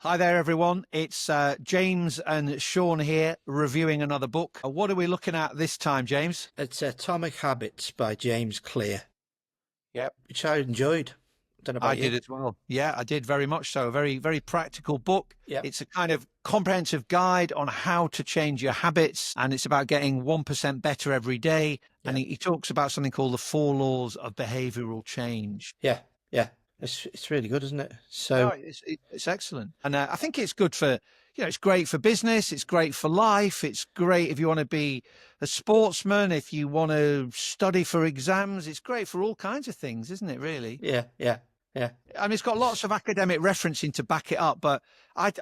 Hi there, everyone. It's James and Sean here reviewing another book. What are we looking at this time, James? It's Atomic Habits by James Clear, Yep. which I enjoyed. Don't know I about you. did as well. Yeah, I did very much so. A very, very practical book. Yeah, It's a kind of comprehensive guide on how to change your habits, and it's about getting 1% better every day. And yeah, he talks about something called the four laws of behavioral change. yeah, yeah. It's really good, isn't it? No, So it's excellent. And I think it's good for, it's great for business. It's great for life. It's great if you want to be a sportsman, if you want to study for exams. It's great for all kinds of things, isn't it, really? yeah, yeah, yeah. I mean, it's got lots of academic referencing to back it up, but I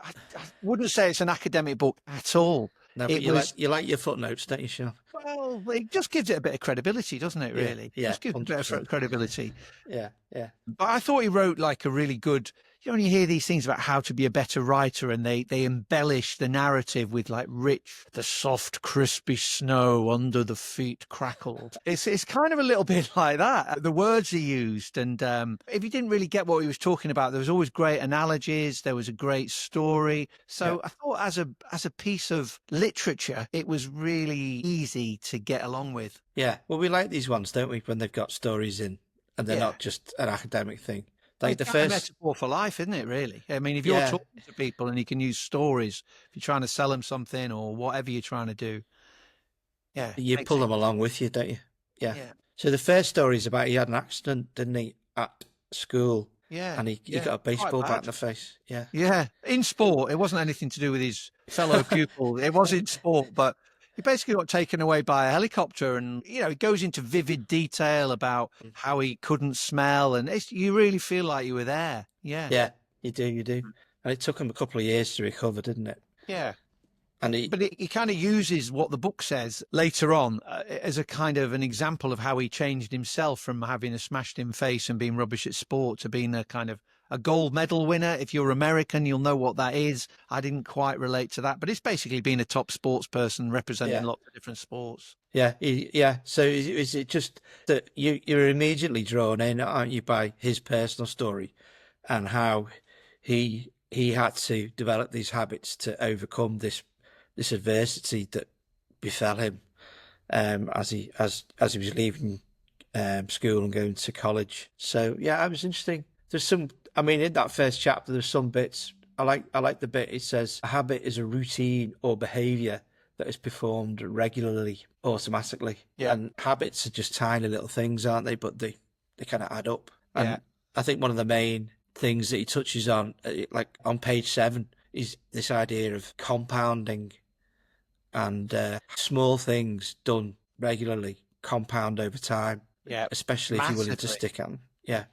wouldn't say it's an academic book at all. No, but It was, you like your footnotes, don't you, Sean? well, it just gives it a bit of credibility, doesn't it, Yeah, really? yeah, Just gives it a bit of 100%. credibility. Yeah, yeah, But I thought he wrote like a really good, when you hear these things about how to be a better writer and they embellish the narrative with like the soft, crispy snow under the feet crackled. It's kind of a little bit like that. The words he used. And if you didn't really get what he was talking about, there was always great analogies. There was a great story. So yeah, I thought as a piece of literature, it was really easy to get along with. yeah. Well, we like these ones, don't we? When they've got stories in, and they're Yeah. not just an academic thing. Like It's the kind of a first, metaphor for life, isn't it, really? I mean, if you're yeah, talking to people and you can use stories, if you're trying to sell them something or whatever you're trying to do, yeah, you makes pull it. them along with you, don't you? Yeah. Yeah, So the first story is about he had an accident, didn't he, at school, yeah, and he yeah. got a Quite baseball bat in bad. the face. Yeah, Yeah, in sport, it wasn't anything to do with his fellow pupil. It was in sport, but he basically got taken away by a helicopter, and it goes into vivid detail about how he couldn't smell, and you really feel like you were there. Yeah, yeah, you do, and it took him a couple of years to recover, didn't it? yeah. And he, But he kind of uses what the book says later on as a kind of an example of how he changed himself from having a smashed in face and being rubbish at sport to being a kind of a gold medal winner. If you're American, you'll know what that is. I didn't quite relate to that, but it's basically being a top sports person representing yeah, lots of different sports. yeah. So is it just that you're immediately drawn in, aren't you, by his personal story and how he had to develop these habits to overcome this adversity that befell him as he was leaving school and going to college. So yeah, it was interesting. There's some, I mean, in that first chapter, there's some bits. I like the bit it says a habit is a routine or behaviour that is performed regularly, automatically. Yeah. And habits are just tiny little things, aren't they? But they kind of add up. And Yeah. I think one of the main things that he touches on, like on page 7, is this idea of compounding and small things done regularly compound over time, Yeah. especially if you're willing to Massively. stick at them. Yeah,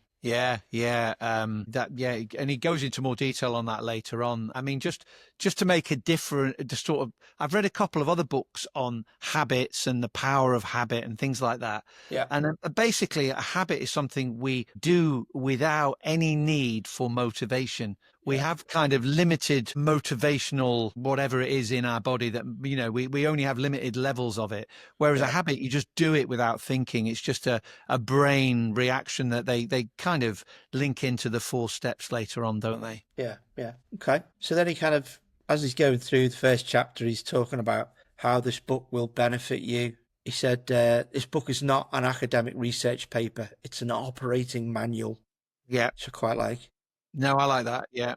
Yeah. And he goes into more detail on that later on. I mean, just to make a different, the sort of, I've read a couple of other books on habits and the power of habit and things like that. yeah, And basically, a habit is something we do without any need for motivation. We yeah, have kind of limited motivational, whatever it is in our body that, we only have limited levels of it. Whereas a yeah, habit, you just do it without thinking. It's just a brain reaction that they kind of link into the 4 steps later on, don't they? yeah, yeah. Okay. So then he kind of, as he's going through the first chapter, he's talking about how this book will benefit you. He said, this book is not an academic research paper. It's an operating manual, Yeah. which I quite like. No, I like that. Yeah.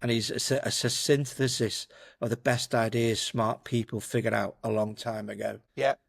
And he's a synthesis of the best ideas smart people figured out a long time ago. Yep.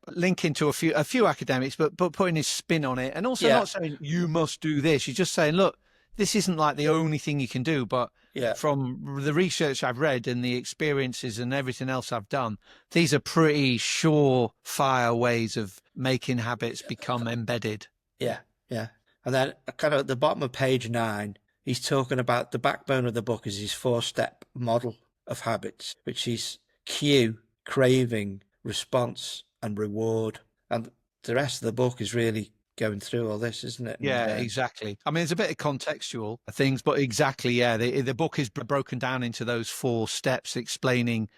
Linking to a few academics, but putting his spin on it, and also Yeah, not saying you must do this. You're just saying, look, this isn't like the only thing you can do, but yeah, from the research I've read and the experiences and everything else I've done, these are pretty surefire ways of making habits become embedded. yeah, yeah. And then kind of at the bottom of page 9, he's talking about the backbone of the book is his 4-step model of habits, which is cue, craving, response, and reward. And the rest of the book is really going through all this, isn't it? And, Yeah, exactly. I mean, there's a bit of contextual things, but exactly, yeah. The book is broken down into those 4 steps, explaining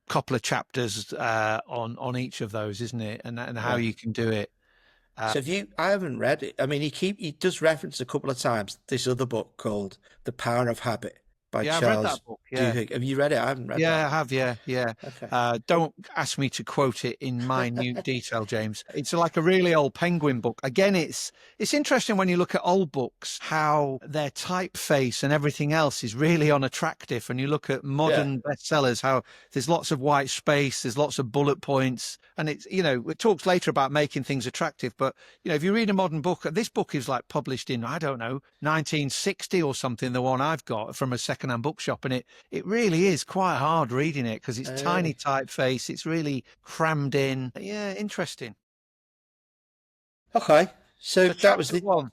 a couple of chapters on each of those, isn't it? And how yeah. you can do it. So I haven't read it. I mean, he does reference a couple of times this other book called The Power of Habit, by Yeah, I've read Charles that book. Yeah. Duhigg. Have you read it? I haven't read Yeah, I have. Yeah, yeah. that. Okay. Don't ask me to quote it in minute detail, James. It's like a really old Penguin book. Again, it's interesting when you look at old books how their typeface and everything else is really unattractive. And you look at modern bestsellers, how there's lots of white space, there's lots of bullet points, and it's it talks later about making things attractive. But if you read a modern book, this book is like published in I don't know 1960 or something. The one I've got from a secondhand bookshop, and it really is quite hard reading it because it's tiny typeface. It's really crammed in. Yeah, interesting. Okay, so that was the one.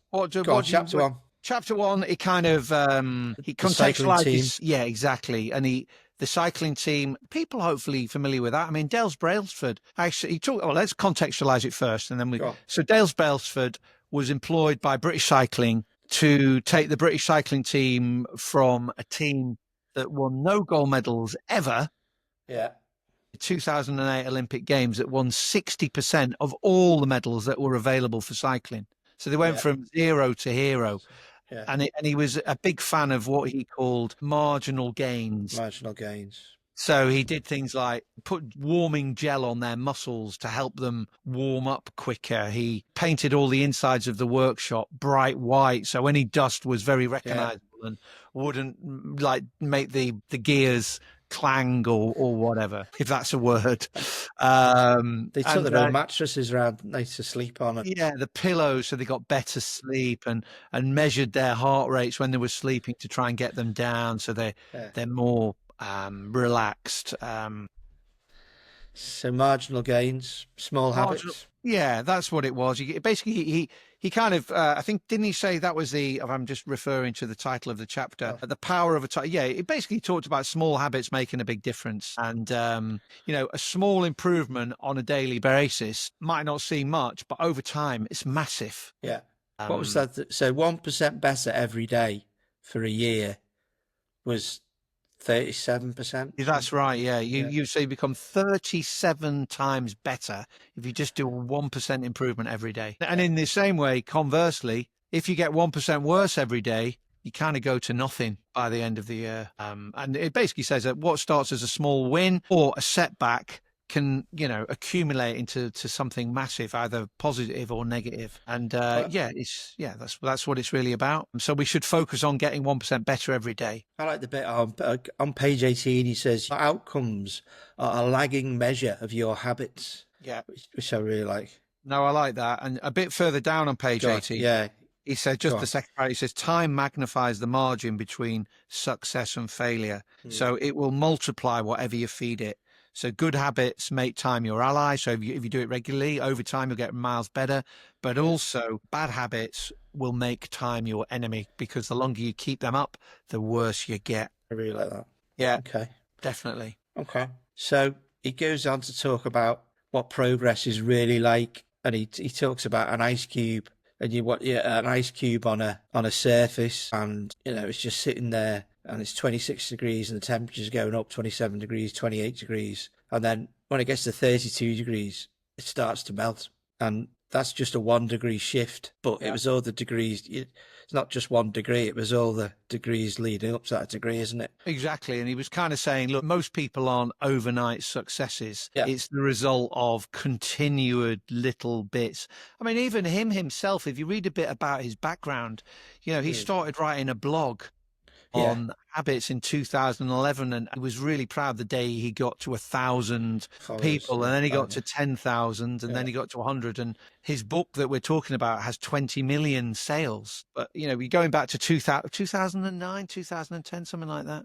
chapter one. Chapter one. It kind of he contextualizes. Yeah, exactly. And the cycling team. People hopefully familiar with that. I mean, Dales Brailsford. Actually, he talked. Well, let's contextualize it first, and then we. So Dales Brailsford was employed by British Cycling to take the British cycling team from a team that won no gold medals ever. Yeah. The 2008 Olympic Games that won 60% of all the medals that were available for cycling. So they went from zero to hero. Yeah. And he was a big fan of what he called marginal gains. Marginal gains. So he did things like put warming gel on their muscles to help them warm up quicker. He painted all the insides of the workshop bright white, so any dust was very recognizable and wouldn't like make the gears clang or whatever, if that's a word. They took their own mattresses around nice to sleep on. Yeah, the pillows, so they got better sleep and measured their heart rates when they were sleeping to try and get them down, so they're more relaxed. So marginal gains, small habits. Yeah, that's what it was. Basically, he kind of, I think, didn't he say that was I'm just referring to the title of the chapter, The Power of a Yeah, it basically talked about small habits making a big difference. And, a small improvement on a daily basis might not seem much, but over time, it's massive. Yeah. What was that? So 1% better every day for a year was 37%. That's right. Yeah, you say you become 37 times better if you just do a 1% improvement every day. And in the same way, conversely, if you get 1% worse every day, you kind of go to nothing by the end of the year. And it basically says that what starts as a small win or a setback can accumulate into something massive, either positive or negative. And that's what it's really about. So we should focus on getting 1% better every day. I like the bit on page 18. He says outcomes are a lagging measure of your habits. Yeah, which I really like. No, I like that. And a bit further down on page 18, he said just the second part. He says time magnifies the margin between success and failure, so it will multiply whatever you feed it. So good habits make time your ally. So if you do it regularly, over time, you'll get miles better. But also bad habits will make time your enemy because the longer you keep them up, the worse you get. I really like that. Yeah. Okay. Definitely. Okay. So he goes on to talk about what progress is really like. And he talks about an ice cube and an ice cube on a surface and, it's just sitting there. And it's 26 degrees and the temperature's going up 27 degrees, 28 degrees. And then when it gets to 32 degrees, it starts to melt. And that's just a 1 degree shift. But it was all the degrees. It's not just 1 degree. It was all the degrees leading up to that degree, isn't it? Exactly. And he was kind of saying, look, most people aren't overnight successes. Yeah. It's the result of continued little bits. I mean, even himself, if you read a bit about his background, he started writing a blog on habits in 2011, and he was really proud the day he got to 1,000 people, and then he got to 10,000, and then he got to 100. And his book that we're talking about has 20 million sales. But we're going back to 2009, 2010, something like that.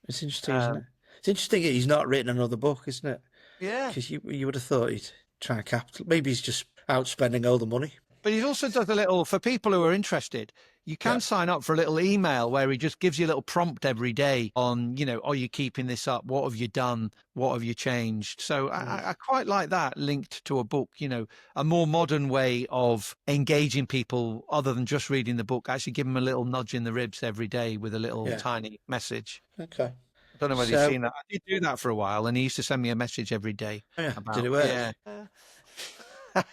It's interesting, isn't it? It's interesting that he's not written another book, isn't it? Yeah, because you would have thought he'd try and capital. Maybe he's just out spending all the money. But he also does a little, for people who are interested, you can sign up for a little email where he just gives you a little prompt every day on, are you keeping this up? What have you done? What have you changed? So I quite like that linked to a book, a more modern way of engaging people other than just reading the book. Actually give them a little nudge in the ribs every day with a little tiny message. Okay. I don't know whether you've seen that. I did do that for a while, and he used to send me a message every day. Yeah. Did it work? Yeah.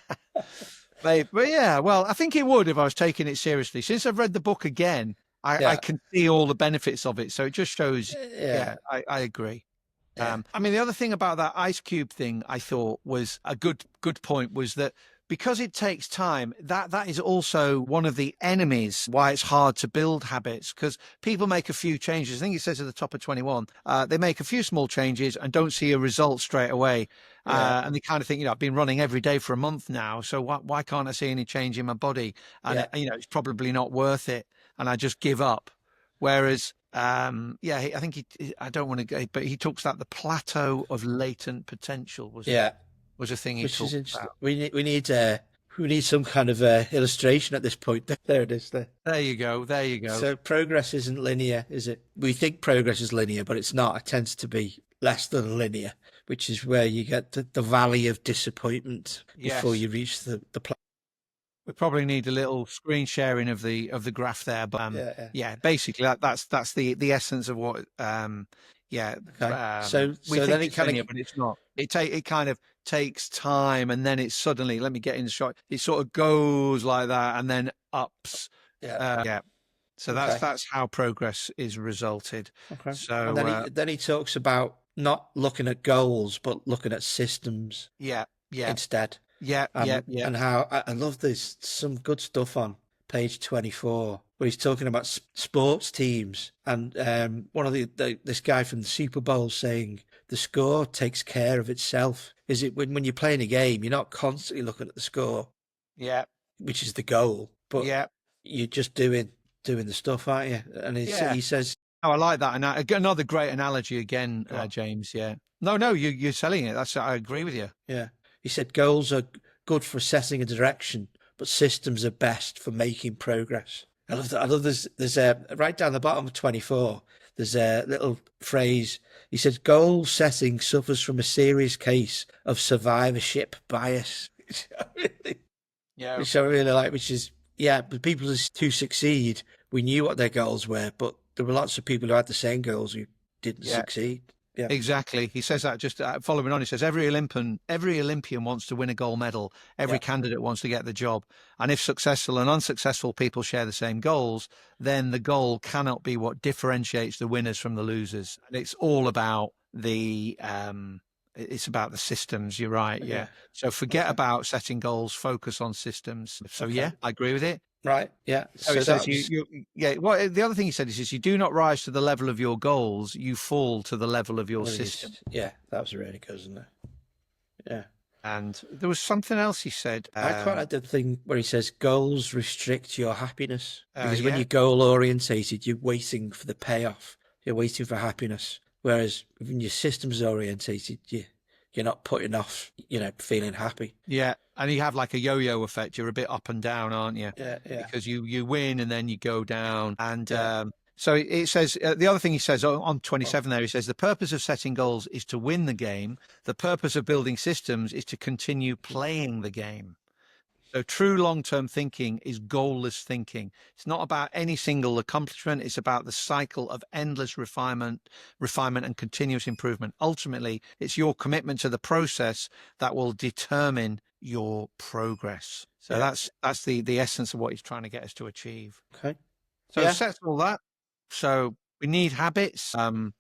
But yeah, well, I think it would if I was taking it seriously. Since I've read the book again, I can see all the benefits of it. So it just shows. Yeah. I agree. Yeah. I mean, the other thing about that ice cube thing I thought was a good point was that because it takes time, that is also one of the enemies why it's hard to build habits, because people make a few changes. I think it says at the top of 21, they make a few small changes and don't see a result straight away. And they kind of think, I've been running every day for a month now, so why can't I see any change in my body? And, it's probably not worth it. And I just give up. Whereas, I think I don't want to go, but he talks about the plateau of latent potential was a thing he talked about. We need some kind of illustration at this point. There it is. There you go. So progress isn't linear, is it? We think progress is linear, but it's not. It tends to be less than linear, which is where you get the valley of disappointment before you reach the plateau. We probably need a little screen sharing of the graph there, but basically that's the essence of what. So then it kind of, but it's not. It kind of takes time, and then it's suddenly. Let me get in the shot. It sort of goes like that, and then ups. So that's how progress is resulted. Okay. So and then he talks about not looking at goals, but looking at systems. Instead. And how I love this. Some good stuff on page 24 where he's talking about sports teams, and one of this guy from the Super Bowl saying the score takes care of itself. Is it when you're playing a game, you're not constantly looking at the score, which is the goal, but you're just doing the stuff, aren't you? And he says, I like that, and another great analogy again, James. No, you're selling it. I agree with you. He said goals are good for setting a direction, but systems are best for making progress. I love this. There's right down the bottom of 24, there's a little phrase. He says, goal setting suffers from a serious case of survivorship bias. Which I really like, which is, but people who succeed, we knew what their goals were, but there were lots of people who had the same goals who didn't succeed. Yeah. Exactly. He says that just following on. He says every Olympian wants to win a gold medal. Every candidate wants to get the job. And if successful and unsuccessful people share the same goals, then the goal cannot be what differentiates the winners from the losers. And it's all about it's about the systems. You're right. Yeah. So forget about setting goals. Focus on systems. So I agree with it. Right. Yeah. So it says Well, the other thing he said is you do not rise to the level of your goals, you fall to the level of your system. Yeah, that was really good, isn't it? Yeah. And there was something else he said. I quite like the thing where he says goals restrict your happiness, because when you're goal orientated, you're waiting for the payoff. You're waiting for happiness. Whereas when you're systems orientated, you're not putting off, feeling happy. Yeah. And you have like a yo-yo effect. You're a bit up and down, aren't you? Yeah. Because you win and then you go down. And so it says, the other thing he says on 27 there, he says, the purpose of setting goals is to win the game. The purpose of building systems is to continue playing the game. So true long-term thinking is goalless thinking. It's not about any single accomplishment. It's about the cycle of endless refinement and continuous improvement. Ultimately, it's your commitment to the process that will determine your progress. So that's the essence of what he's trying to get us to achieve. Okay. So it sets all that. So we need habits. And,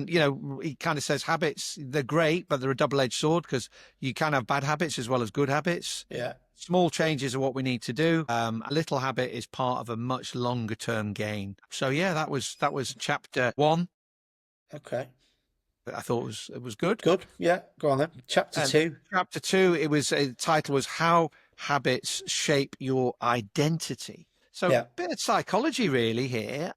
he kind of says habits, they're great, but they're a double-edged sword because you can have bad habits as well as good habits. Yeah. Small changes are what we need to do. A little habit is part of a much longer term gain. So that was chapter 1. Okay. I thought it was good. Good. Yeah. Go on then. Chapter 2. Chapter 2. The title was How Habits Shape Your Identity. So a bit of psychology really here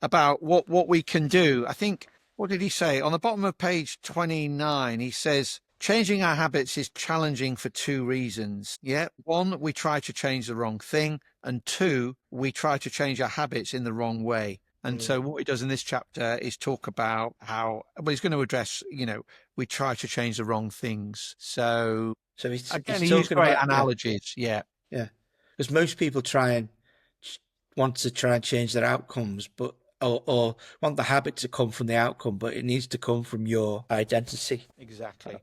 about what we can do. I think, what did he say? On the bottom of page 29, he says, changing our habits is challenging for 2 reasons. Yeah. 1, we try to change the wrong thing. And 2, we try to change our habits in the wrong way. And so what he does in this chapter is talk about how, he's going to address, we try to change the wrong things. So he's he talking used great about analogies. Yeah. Because most people want to try and change their outcomes, but or want the habit to come from the outcome, but it needs to come from your identity. Exactly.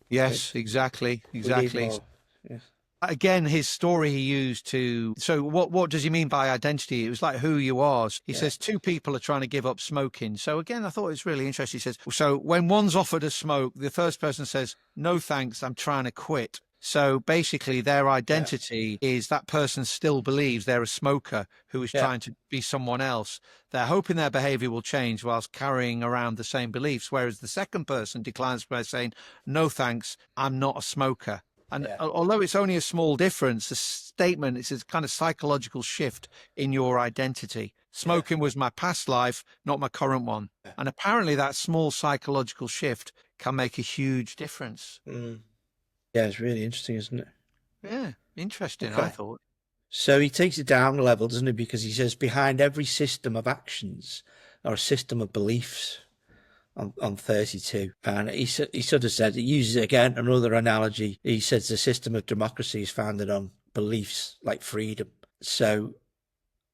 Yes, exactly. Yeah. Again, his story he used to. So, what does he mean by identity? It was like who you are. He says two people are trying to give up smoking. So again, I thought it was really interesting. He says, so when one's offered a smoke, the first person says, "No thanks, I'm trying to quit." So basically, their identity is that person still believes they're a smoker who is trying to be someone else. They're hoping their behavior will change whilst carrying around the same beliefs. Whereas the second person declines by saying, "No thanks, I'm not a smoker." And although it's only a small difference, the statement is a kind of psychological shift in your identity. Smoking was my past life, not my current one. And apparently that small psychological shift can make a huge difference. Yeah, it's really interesting, isn't it? Yeah, interesting, I thought. So he takes it down a level, doesn't he? Because he says behind every system of actions or a system of beliefs on 32. And he sort of said, he uses again another analogy. He says the system of democracy is founded on beliefs like freedom. So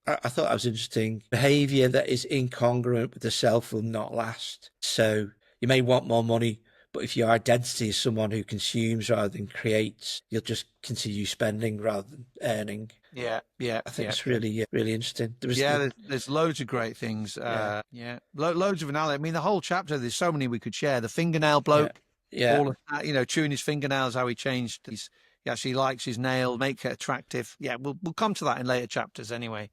I thought that was interesting. Behavior that is incongruent with the self will not last. So you may want more money, but if your identity is someone who consumes rather than creates, you'll just continue spending rather than earning. Yeah. I think it's really interesting. There's loads of great things. Loads of analogy. I mean, the whole chapter, there's so many we could share. The fingernail bloke, all of that, chewing his fingernails, how he changed he actually likes his nail, make it attractive. Yeah, we'll come to that in later chapters anyway.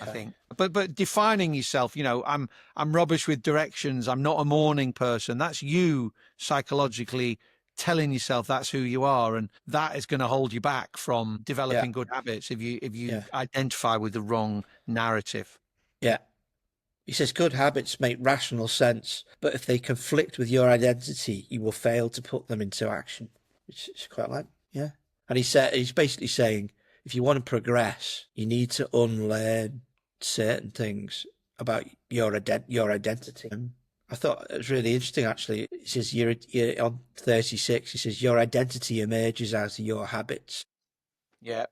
I think, but defining yourself, I'm rubbish with directions. I'm not a morning person. That's you psychologically telling yourself that's who you are, and that is going to hold you back from developing good habits if you identify with the wrong narrative. Yeah. He says good habits make rational sense, but if they conflict with your identity, you will fail to put them into action. Which is quite like, And he's basically saying, if you want to progress, you need to unlearn certain things about your identity. I thought it was really interesting, actually. He says, you're on 36, he says, your identity emerges out of your habits. Yeah.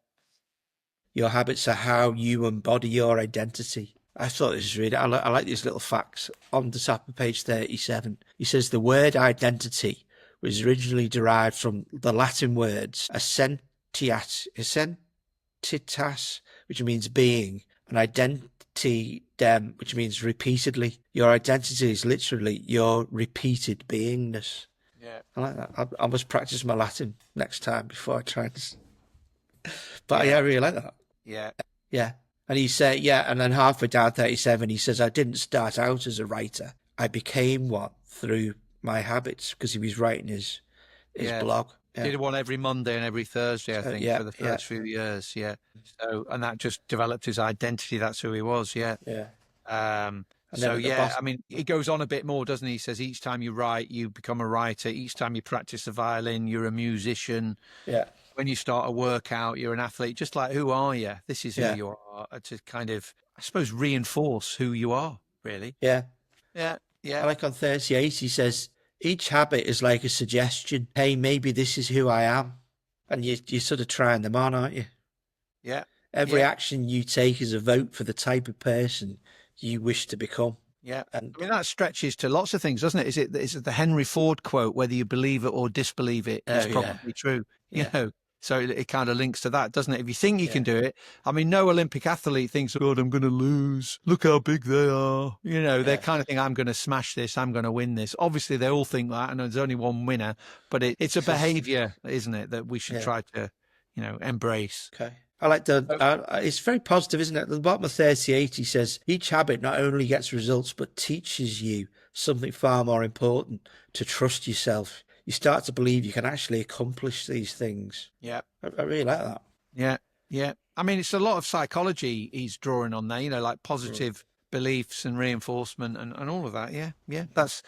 Your habits are how you embody your identity. I thought this was really, I like these little facts. On the top of page 37, he says, the word identity was originally derived from the Latin words essentitas, which means being, and identidem, which means repeatedly. Your identity is literally your repeated beingness. Yeah, I like that. I must practice my Latin next time before I try this. But I really like that. Yeah. And he said, and then halfway down 37, he says, I didn't start out as a writer. I became one through my habits, because he was writing his blog. Yeah. Did one every Monday and every Thursday, I think, for the first few years. Yeah. So, and that just developed his identity. That's who he was. Yeah. Yeah. I mean, it goes on a bit more, doesn't he? He says each time you write, you become a writer. Each time you practice the violin, you're a musician. Yeah. When you start a workout, you're an athlete. Just like, who are you? This is who you are. To kind of, I suppose, reinforce who you are, really. Yeah. Yeah. Yeah. Like on 38, he says, each habit is like a suggestion. Hey, maybe this is who I am. And you're sort of trying them on, aren't you? Yeah. Every action you take is a vote for the type of person you wish to become. Yeah. And I mean, that stretches to lots of things, doesn't it? Is it the Henry Ford quote, whether you believe it or disbelieve it is probably true. Yeah. So it kind of links to that, doesn't it? If you think you can do it, I mean, no Olympic athlete thinks, God, I'm going to lose. Look how big they are. They kind of think, I'm going to smash this. I'm going to win this. Obviously, they all think that, and there's only one winner. But it's a behavior, isn't it, that we should try to, embrace. Okay. I like it's very positive, isn't it? At the bottom of 38, he says, each habit not only gets results, but teaches you something far more important, to trust yourself. You start to believe you can actually accomplish these things. Yeah. I really like that. Yeah. Yeah. I mean, it's a lot of psychology he's drawing on there, like positive beliefs and reinforcement and all of that. Yeah. Yeah. That's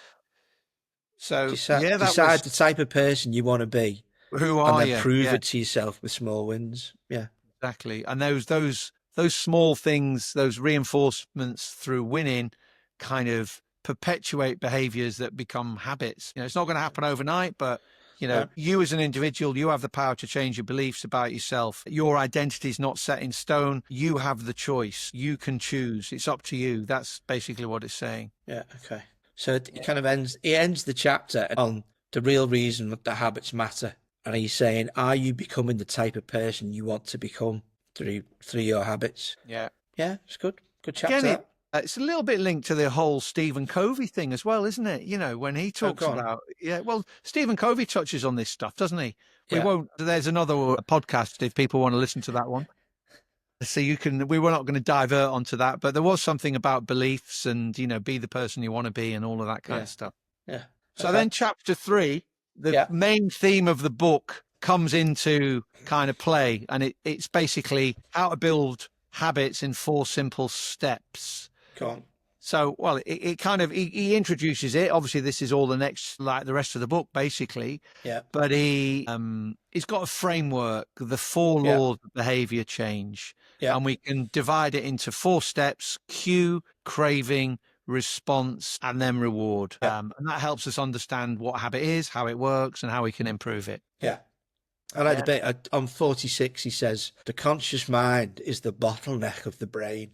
so. Decide the type of person you want to be. Who are you? And then prove it to yourself with small wins. Yeah. Exactly. And those small things, those reinforcements through winning kind of perpetuate behaviors that become habits. It's not going to happen overnight, but you as an individual, you have the power to change your beliefs about yourself. Your identity is not set in stone. You have the choice. You can choose. It's up to you. That's basically what it's saying. Yeah. Okay. So it kind of ends the chapter on the real reason that the habits matter. and he's saying, are you becoming the type of person you want to become through your habits? Yeah. Yeah, it's good. Good chapter. Again, it's a little bit linked to the whole Stephen Covey thing as well, isn't it? You know, when he talks go on. about, well, Stephen Covey touches on this stuff, doesn't he? We Yeah. won't, there's another podcast if people want to listen to that one. So we were not going to divert onto that, but there was something about beliefs and, you know, be the person you want to be and all of that kind of stuff. Yeah. So then chapter 3, the main theme of the book comes into kind of play, and it's basically how to build habits in 4 simple steps. Go on. So, well, it kind of, he introduces it. Obviously, this is all the next, like the rest of the book, basically. Yeah. But he's got a framework, the 4 laws of behavior change. Yeah. And we can divide it into 4 steps: cue, craving, response, and then reward. Yeah. And that helps us understand what a habit is, how it works, and how we can improve it. Yeah. I like the bit on 46, he says, the conscious mind is the bottleneck of the brain.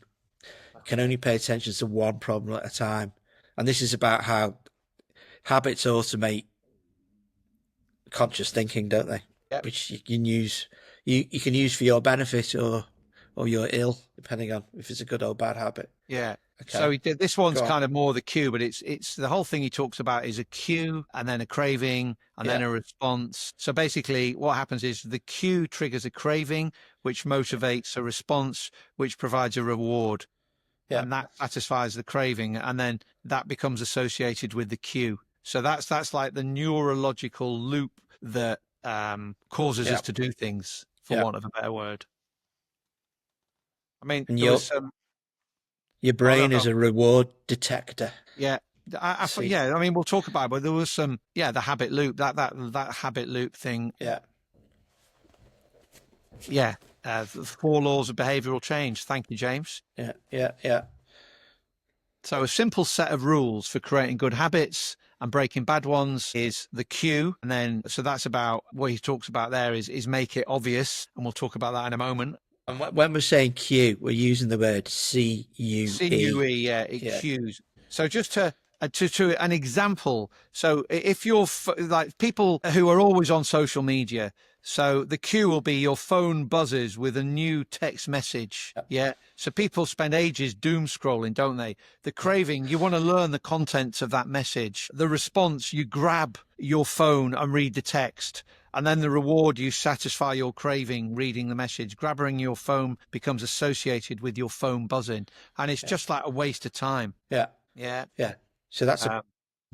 It can only pay attention to one problem at a time. And this is about how habits automate conscious thinking, don't they? Yep. Which you can use for your benefit or your ill, depending on if it's a good or bad habit. Yeah. Okay. So this one's kind of more the cue, but it's the whole thing he talks about is a cue and then a craving and then a response. So basically what happens is the cue triggers a craving, which motivates a response, which provides a reward. Yeah. And that satisfies the craving, and then that becomes associated with the cue. So that's like the neurological loop that causes us to do things, for want of a better word. I mean, your brain is a reward detector. Yeah. I mean, we'll talk about it, but there was some, the habit loop, that habit loop thing. Yeah. Yeah. The 4 laws of behavioral change. Thank you, James. Yeah. So a simple set of rules for creating good habits and breaking bad ones is the cue. And then, so that's about what he talks about there is make it obvious. And we'll talk about that in a moment. And when we're saying cue, we're using the word C-U-E. C-U-E, cues. So just to an example. So if you're like people who are always on social media, so the cue will be your phone buzzes with a new text message. Yeah. So people spend ages doom scrolling, don't they? The craving, you want to learn the contents of that message. The response, you grab your phone and read the text. And then the reward, you satisfy your craving reading the message. Grabbing your phone becomes associated with your phone buzzing. And it's just like a waste of time. Yeah. So that's a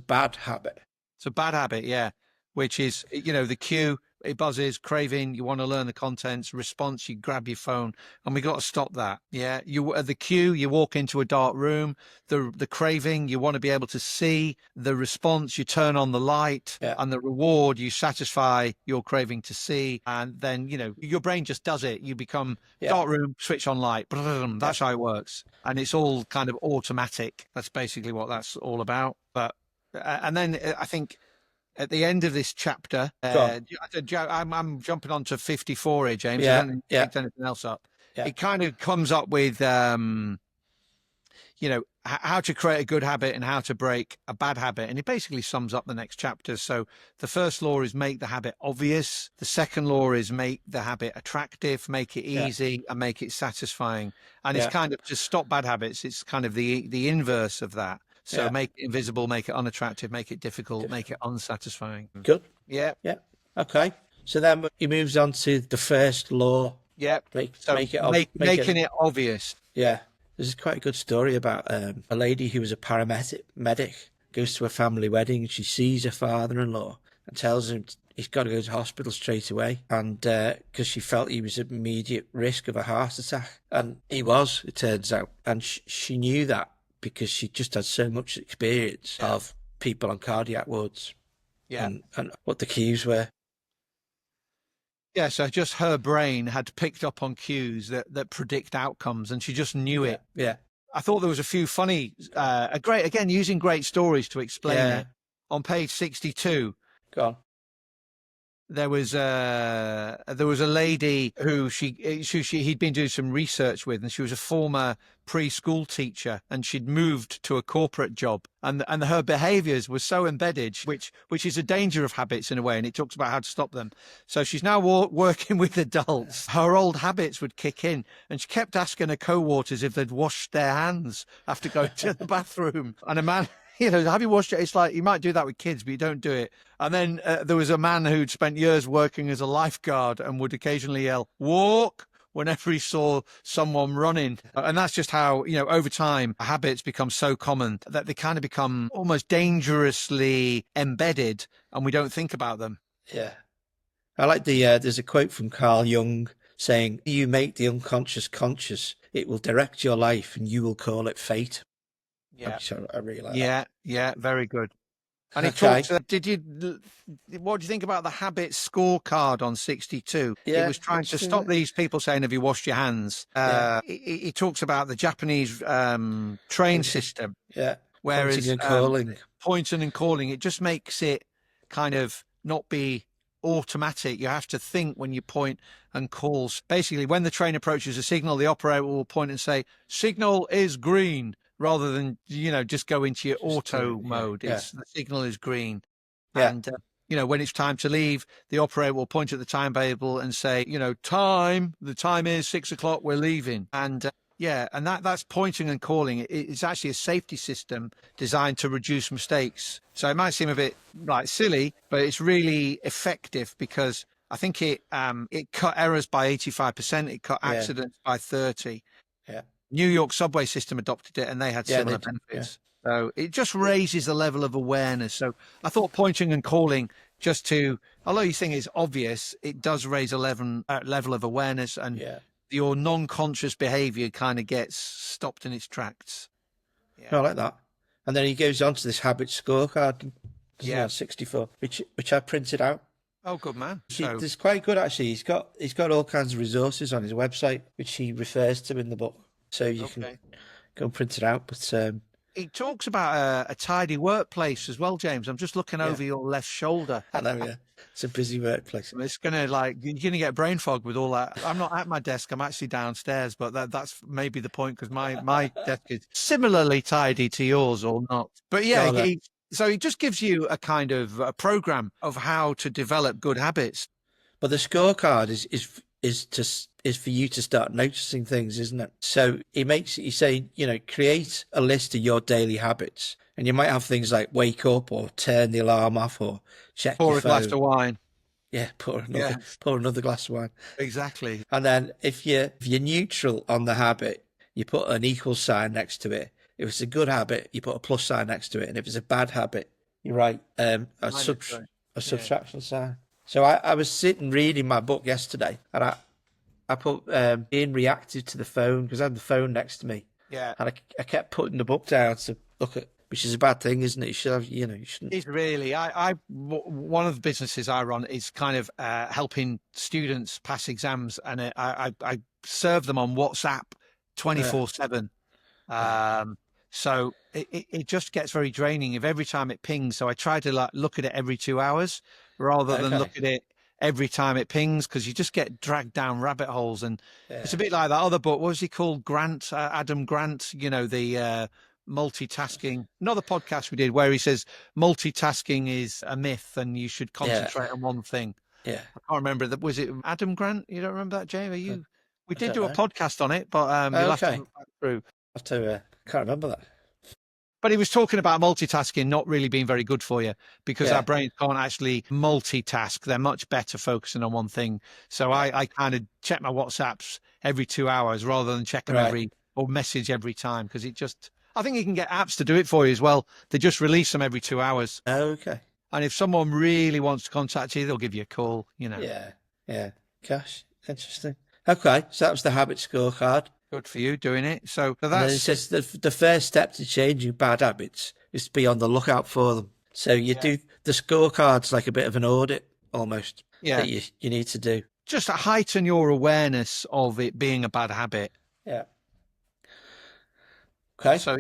bad habit. It's a bad habit, which is, the cue, it buzzes, craving, you want to learn the contents, response, you grab your phone, and we got to stop that. Yeah. The cue, you walk into a dark room, the craving, you want to be able to see, the response, you turn on the light, and the reward, you satisfy your craving to see. And then, your brain just does it. You become dark room, switch on light. That's how it works. And it's all kind of automatic. That's basically what that's all about. But, and then I think, at the end of this chapter, I'm jumping on to 54 here, James. I don't pick anything else up. It kind of comes up with, how to create a good habit and how to break a bad habit. And it basically sums up the next chapter. So the first law is make the habit obvious. The second law is make the habit attractive, make it easy, and make it satisfying. And it's kind of to stop bad habits. It's kind of the inverse of that. So make it invisible, make it unattractive, make it difficult, make it unsatisfying. Good. Yeah. Okay. So then he moves on to the first law. Yeah. Making it obvious. Yeah. This is quite a good story about a lady who was a medic, goes to a family wedding, and she sees her father-in-law and tells him he's got to go to hospital straight away. And because she felt he was at immediate risk of a heart attack. And he was, it turns out. And she knew that, because she just had so much experience of people on cardiac wards and what the cues were. Yeah, so just her brain had picked up on cues that predict outcomes, and she just knew it. Yeah. I thought there was a few funny, using great stories to explain it. On page 62. Go on. there was a lady who he'd been doing some research with, and she was a former preschool teacher, and she'd moved to a corporate job, and her behaviours were so embedded, which is a danger of habits in a way, and it talks about how to stop them. So she's now working with adults. Her old habits would kick in, and she kept asking her co-workers if they'd washed their hands after going to the bathroom. And a man, have you washed it? It's like, you might do that with kids, but you don't do it. And then there was a man who'd spent years working as a lifeguard and would occasionally yell, "Walk," whenever he saw someone running. And that's just how, over time, habits become so common that they kind of become almost dangerously embedded, and we don't think about them. Yeah. I like there's a quote from Carl Jung saying, "You make the unconscious conscious, it will direct your life and you will call it fate." Yeah. I really like that. Yeah, very good. And he talks, what do you think about the habit scorecard on 62? Yeah, it was trying to stop these people saying, "Have you washed your hands?" He talks about the Japanese train system. Yeah. Whereas pointing and calling, it just makes it kind of not be automatic. You have to think when you point and call. Basically, when the train approaches a signal, the operator will point and say, "Signal is green," rather than, just go into your auto mode. The signal is green. Yeah. And, when it's time to leave, the operator will point at the timetable and say, "Time, the time is 6 o'clock, we're leaving." And and that's pointing and calling. It's actually a safety system designed to reduce mistakes. So it might seem a bit silly, but it's really effective, because I think it cut errors by 85%. It cut accidents by 30%. Yeah. New York subway system adopted it, and they had similar benefits. Yeah. So it just raises the level of awareness. So I thought pointing and calling, although you think it's obvious, it does raise a level of awareness, and your non-conscious behavior kind of gets stopped in its tracks. Yeah. I like that. And then he goes on to this habit scorecard, 64, which I printed out. Oh, good man. It's quite good, actually. He's got all kinds of resources on his website, which he refers to in the book. So you can go and print it out. But he talks about a tidy workplace as well, James. I'm just looking over your left shoulder. I know, it's a busy workplace. It's gonna you're gonna get brain fog with all that. I'm not at my desk. I'm actually downstairs, but that's maybe the point, because my desk is similarly tidy to yours, or not. But so he just gives you a kind of a program of how to develop good habits. But the scorecard is for you to start noticing things, isn't it? So he's saying, create a list of your daily habits, and you might have things like wake up, or turn the alarm off, or check your phone. Pour a glass of wine. Yeah, pour another glass of wine. Exactly. And then if you're neutral on the habit, you put an equal sign next to it. If it's a good habit, you put a plus sign next to it, and if it's a bad habit, you write a subtraction sign. So I was sitting reading my book yesterday, and I put being reactive to the phone, because I had the phone next to me. Yeah. And I kept putting the book down to look at, which is a bad thing, isn't it? You should have, you shouldn't. It's really, one of the businesses I run is kind of helping students pass exams, and I serve them on WhatsApp 24/7. So it just gets very draining if every time it pings. So I try to look at it every 2 hours rather than look at it every time it pings, because you just get dragged down rabbit holes. And it's a bit like that other book. What was he called? Adam Grant, the multitasking, another podcast we did where he says multitasking is a myth and you should concentrate on one thing. Yeah. I can't remember that. Was it Adam Grant? You don't remember that, Jamie? We did do a podcast on it, but you'll have to look back through. Can't remember that. But he was talking about multitasking not really being very good for you, because our brains can't actually multitask. They're much better focusing on one thing. So I kind of check my WhatsApps every 2 hours rather than check them or message every time, because I think you can get apps to do it for you as well. They just release them every 2 hours. Okay. And if someone really wants to contact you, they'll give you a call, Yeah. Gosh, interesting. Okay, so that was the habit scorecard. Good for you doing it. So that's... And then it says the first step to changing bad habits is to be on the lookout for them. So you do the scorecard's like a bit of an audit almost that you need to do. Just to heighten your awareness of it being a bad habit. Yeah. Okay. So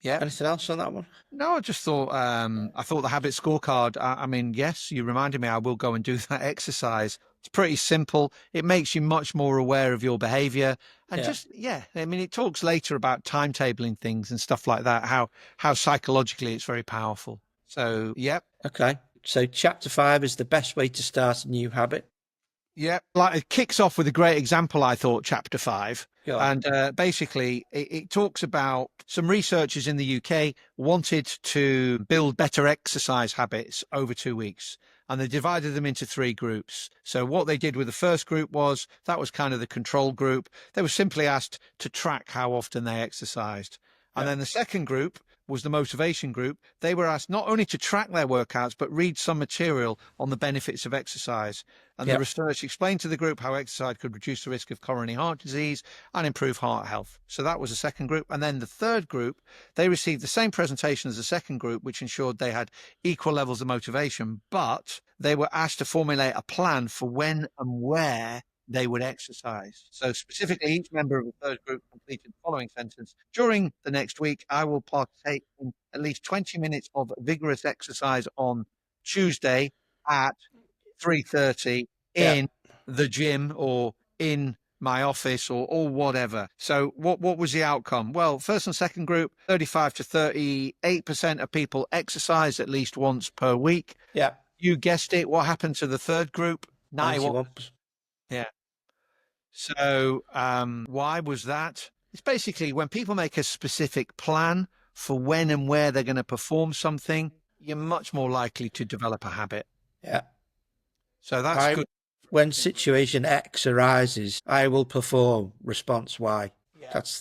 Yeah. Anything else on that one? No, I just thought I thought the habit scorecard. I mean, yes, you reminded me. I will go and do that exercise. It's pretty simple. It makes you much more aware of your behaviour, and I mean, it talks later about timetabling things and stuff like that. How psychologically it's very powerful. So, yep. Okay. So chapter 5 is the best way to start a new habit. Yeah, like it kicks off with a great example, I thought, chapter 5. Yeah. And basically, it talks about some researchers in the UK wanted to build better exercise habits over 2 weeks. And they divided them into 3 groups. So what they did with the first group was, that was kind of the control group. They were simply asked to track how often they exercised. And then the second group was the motivation group. They were asked not only to track their workouts, but read some material on the benefits of exercise. And the research explained to the group how exercise could reduce the risk of coronary heart disease and improve heart health. So that was the second group. And then the third group, they received the same presentation as the second group, which ensured they had equal levels of motivation, but they were asked to formulate a plan for when and where they would exercise. So specifically, each member of the third group completed the following sentence. During the next week, I will partake in at least 20 minutes of vigorous exercise on Tuesday at 3:30 in the gym or in my office or whatever. So what was the outcome? Well, first and second group, 35 to 38% of people exercise at least once per week. Yeah. You guessed it. What happened to the third group? 91. Yeah. So why was that? It's basically when people make a specific plan for when and where they're going to perform something, you're much more likely to develop a habit. Yeah. So that's good. When situation X arises, I will perform response Y. Yeah. That's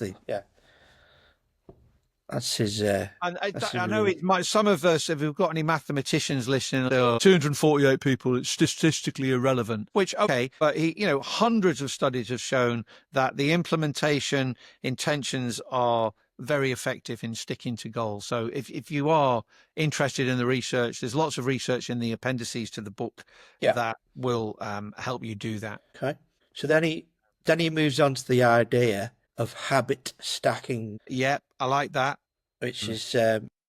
his. And I know it might. Some of us, if we've got any mathematicians listening, 248 people, it's statistically irrelevant. Which okay, but hundreds of studies have shown that the implementation intentions are very effective in sticking to goals. So if you are interested in the research, there's lots of research in the appendices to the book that will help you do that. Okay. So then he moves on to the idea of habit stacking. Yeah, I like that. Which is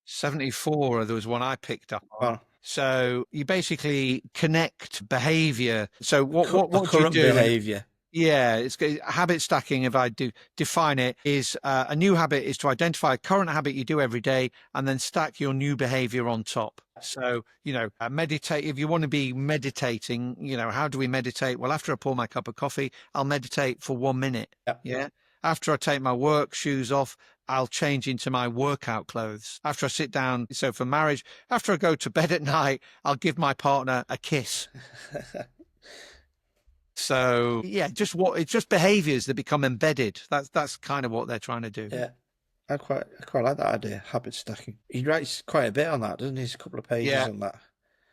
74. There was one I picked up on. So you basically connect behavior. So what current you do? Behavior. Yeah, it's habit stacking. If I do define it, is a new habit is to identify a current habit you do every day and then stack your new behavior on top. So, meditate. If you want to be meditating, how do we meditate? Well, after I pour my cup of coffee, I'll meditate for 1 minute. Yeah. After I take my work shoes off, I'll change into my workout clothes. After I sit down, so for marriage, after I go to bed at night, I'll give my partner a kiss. So yeah, it's just behaviors that become embedded. That's kind of what they're trying to do. Yeah, I quite like that idea, habit stacking. He writes quite a bit on that, doesn't he? There's a couple of pages on that.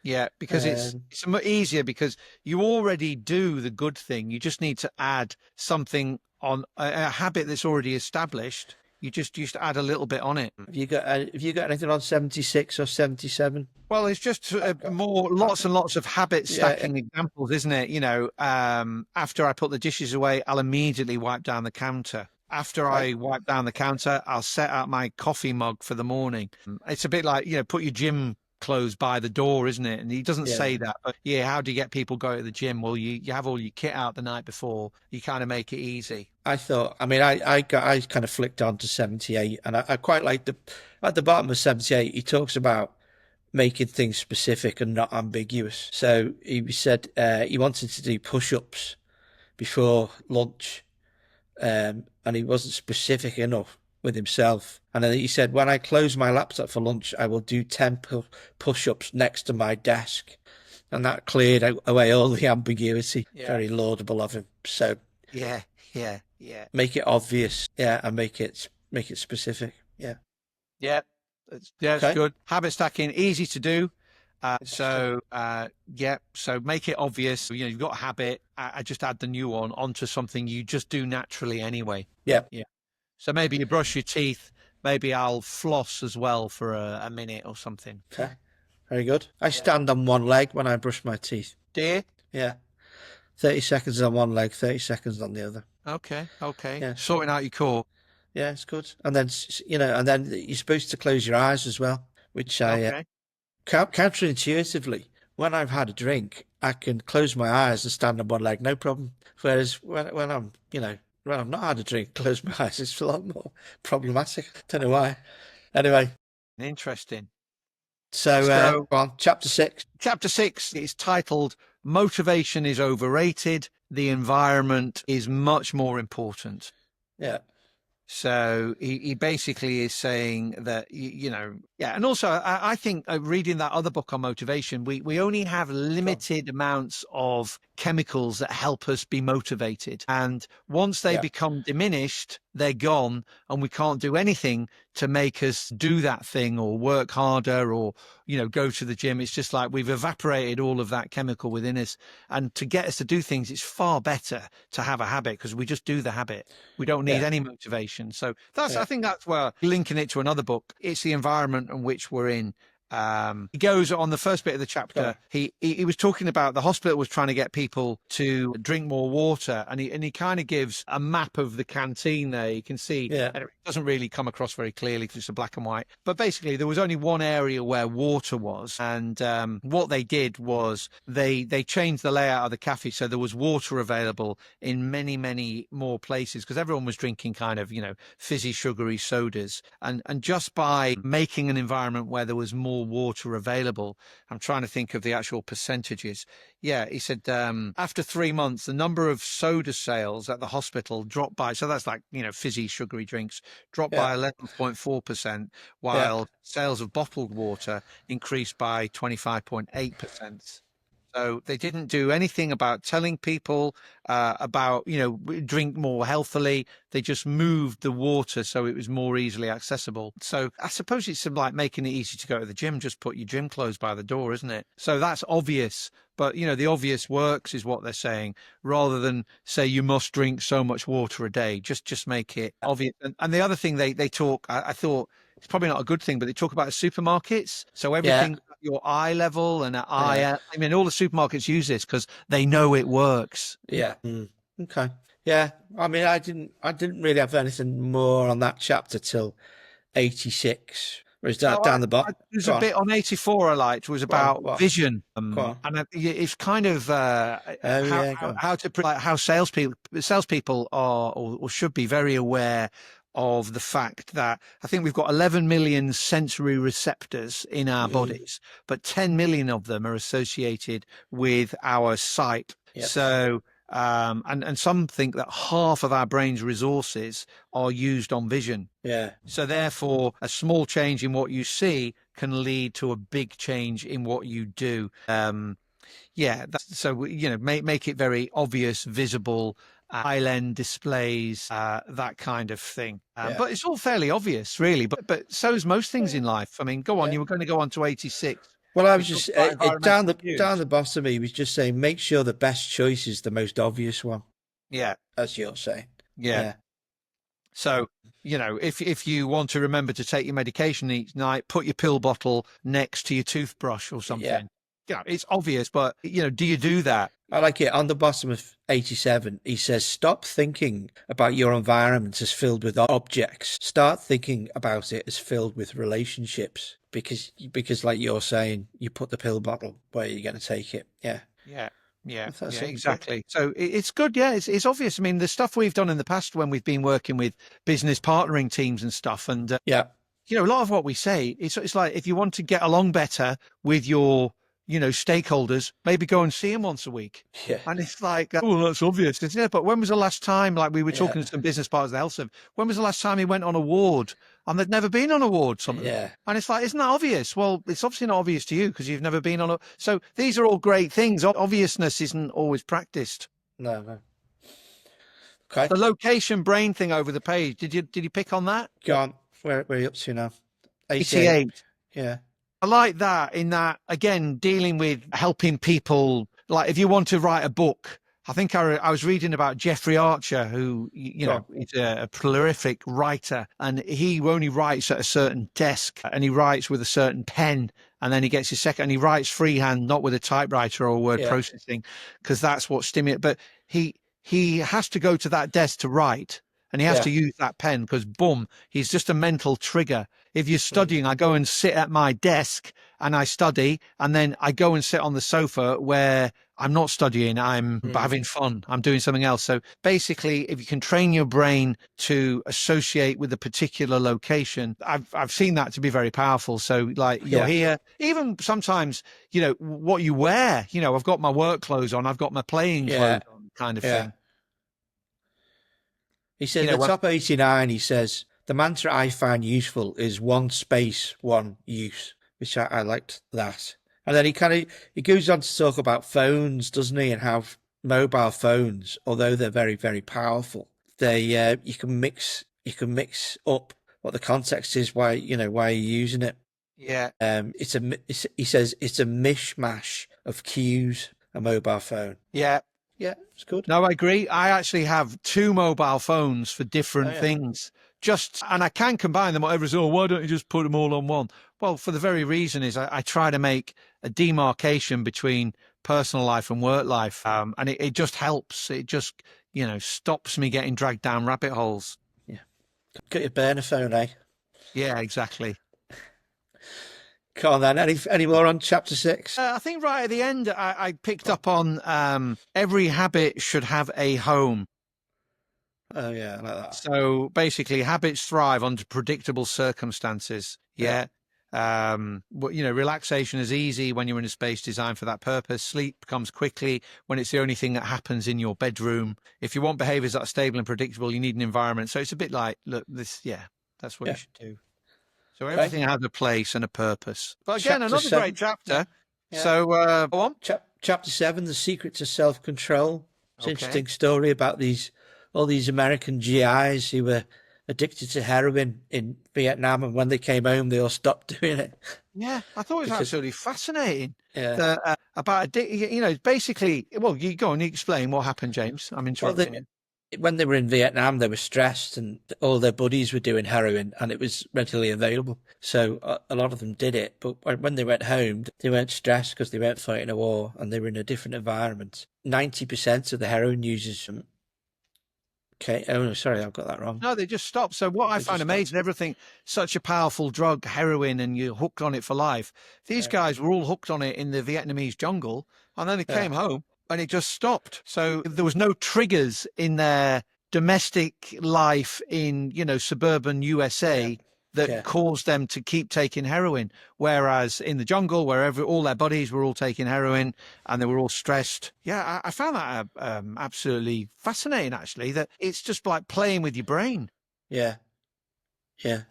Yeah, because it's much easier because you already do the good thing. You just need to add something on a habit that's already established. You just add a little bit on it. Have you got anything on 76 or 77? Well, it's just lots and lots of habit stacking examples, isn't it? After I put the dishes away, I'll immediately wipe down the counter. After I wipe down the counter, I'll set out my coffee mug for the morning. It's a bit like, put your gym clothes by the door, isn't it? And he doesn't say that, but how do you get people go to the gym? Well, you have all your kit out the night before. You kind of make it easy. I kind of flicked on to 78, and I quite like at the bottom of 78, he talks about making things specific and not ambiguous. So he said he wanted to do push-ups before lunch, and he wasn't specific enough with himself. And then he said, when I close my laptop for lunch, I will do 10 push-ups next to my desk. And that cleared away all the ambiguity. Yeah. Very laudable of him. So yeah. Make it obvious, and make it specific. Yeah, it's good. Habit stacking, easy to do. So make it obvious. You've got a habit. I just add the new one onto something you just do naturally anyway. Yeah. So maybe you brush your teeth. Maybe I'll floss as well for a minute or something. Okay, very good. I stand on one leg when I brush my teeth. Do you? Yeah. 30 seconds on one leg, 30 seconds on the other. Okay. Yeah. Sorting out your core. Yeah, it's good. And then, and then you're supposed to close your eyes as well, which I Okay. counterintuitively, when I've had a drink, I can close my eyes and stand on one leg, no problem. Whereas when I'm, when I've not had a drink, close my eyes, it's a lot more problematic. Don't know why. Anyway, Interesting. so go on, chapter 6. Chapter 6 is titled Motivation is Overrated. The Environment is Much More Important. Yeah. So he basically is saying that, yeah. And also, I think reading that other book on motivation, we only have limited amounts of chemicals that help us be motivated. And once they become diminished, they're gone, and we can't do anything to make us do that thing or work harder or, go to the gym. It's just like we've evaporated all of that chemical within us. And to get us to do things, it's far better to have a habit because we just do the habit. We don't need any motivation. So I think that's where linking it to another book, it's the environment in which we're in. He goes on the first bit of the chapter. He was talking about the hospital was trying to get people to drink more water, and he kind of gives a map of the canteen there. You can see, and it doesn't really come across very clearly because it's a black and white. But basically, there was only one area where water was, and what they did was they changed the layout of the cafe so there was water available in many, many more places because everyone was drinking kind of fizzy, sugary sodas, and just by making an environment where there was more water available. I'm trying to think of the actual percentages. Yeah, he said after 3 months, the number of soda sales at the hospital dropped by, so that's like, fizzy, sugary drinks, dropped by 11.4%, while sales of bottled water increased by 25.8%. So they didn't do anything about telling people about, drink more healthily. They just moved the water so it was more easily accessible. So I suppose it's like making it easy to go to the gym. Just put your gym clothes by the door, isn't it? So that's obvious. But, the obvious works is what they're saying, rather than say you must drink so much water a day. Just make it obvious. And the other thing they talk, I thought, it's probably not a good thing, but they talk about supermarkets. So everything at your eye level and at eye, I mean, all the supermarkets use this because they know it works. Yeah. Okay. Yeah. I mean, I didn't really have anything more on that chapter till 86. Whereas down the bottom, there's a bit on 84 I liked was about vision, and it's kind of how salespeople are or should be very aware of the fact that I think we've got 11 million sensory receptors in our bodies, but 10 million of them are associated with our sight. Yes. So, and some think that half of our brain's resources are used on vision. Yeah. So therefore, a small change in what you see can lead to a big change in what you do. So make it very obvious, visible. Island displays, that kind of thing. But it's all fairly obvious, really. But so is most things in life. I mean, go on. You were going to go on to 86. Well, I was just down the bottom. He was just saying, make sure the best choice is the most obvious one. Yeah, as you're saying. Yeah. So if you want to remember to take your medication each night, put your pill bottle next to your toothbrush or something. Yeah, it's obvious, but do you do that? I like it. On the bottom of 87, he says, stop thinking about your environment as filled with objects. Start thinking about it as filled with relationships. Because like you're saying, you put the pill bottle where you're going to take it. Yeah, exactly. So it's good. Yeah, it's obvious. I mean, the stuff we've done in the past when we've been working with business partnering teams and stuff. And, a lot of what we say, it's like if you want to get along better with your stakeholders, maybe go and see them once a week. Yeah. And it's like, that's obvious, isn't it? But when was the last time, like we were talking to some business partners at Elsev, when was the last time he went on a ward and they'd never been on a ward? And it's like, isn't that obvious? Well, it's obviously not obvious to you because you've never been on a... So these are all great things. Obviousness isn't always practiced. No. Okay. The location brain thing over the page, did you pick on that? Go on. Where are you up to now? 88. Yeah. I like that in that, again, dealing with helping people. Like if you want to write a book, I think I was reading about Jeffrey Archer, who, is a prolific writer, and he only writes at a certain desk and he writes with a certain pen. And then he gets his second and he writes freehand, not with a typewriter or word processing, because that's what stimulates. But he has to go to that desk to write. and he has Yeah. to use that pen because, boom, he's just a mental trigger. If you're studying, I go and sit at my desk and I study, and then I go and sit on the sofa where I'm not studying, I'm having fun, I'm doing something else. So basically, if you can train your brain to associate with a particular location, I've seen that to be very powerful. So like you're here, even sometimes, you know, what you wear, you know, I've got my work clothes on, I've got my playing clothes on, kind of thing. He said, the top 89, he says, the mantra I find useful is one space, one use, which I liked that. And then he goes on to talk about phones, doesn't he? And how mobile phones, although they're very, very powerful, they, you can mix up what the context is, why you're using it. Yeah. He says it's a mishmash of cues, a mobile phone. Yeah. Yeah, it's good. No, I agree. I actually have 2 mobile phones for different things. And I can combine them. Whatever is, why don't you just put them all on one? Well, for the very reason is I try to make a demarcation between personal life and work life. And it just helps. It just, you know, stops me getting dragged down rabbit holes. Yeah. Got your burner phone, eh? Yeah, exactly. Come on then. Any more on chapter 6? I think right at the end, I picked up on every habit should have a home. Oh, yeah, I like that. So basically, habits thrive under predictable circumstances. Yeah. You know, relaxation is easy when you're in a space designed for that purpose. Sleep comes quickly when it's the only thing that happens in your bedroom. If you want behaviors that are stable and predictable, you need an environment. So it's a bit like, look, that's what you should do. So everything has a place and a purpose. But again, another great chapter. Yeah. So go on. Chapter 7, The Secret to Self-Control. It's an interesting story about all these American GIs who were addicted to heroin in Vietnam, and when they came home, they all stopped doing it. Yeah, I thought it was absolutely fascinating. Yeah. About, you know, basically, well, you go on, you explain what happened, James. I'm interrupting you. When they were in Vietnam, they were stressed, and all their buddies were doing heroin, and it was readily available. So a lot of them did it. But when they went home, they weren't stressed because they weren't fighting a war, and they were in a different environment. 90% of the heroin users. Okay. Oh, no, sorry, I've got that wrong. No, they just stopped. So what I found amazing, everything, such a powerful drug, heroin, and you're hooked on it for life. These guys were all hooked on it in the Vietnamese jungle, and then they came home. And it just stopped. So there was no triggers in their domestic life in, you know, suburban USA that caused them to keep taking heroin. Whereas in the jungle, where all their buddies were all taking heroin and they were all stressed. Yeah, I found that absolutely fascinating, actually, that it's just like playing with your brain. Yeah. Yeah.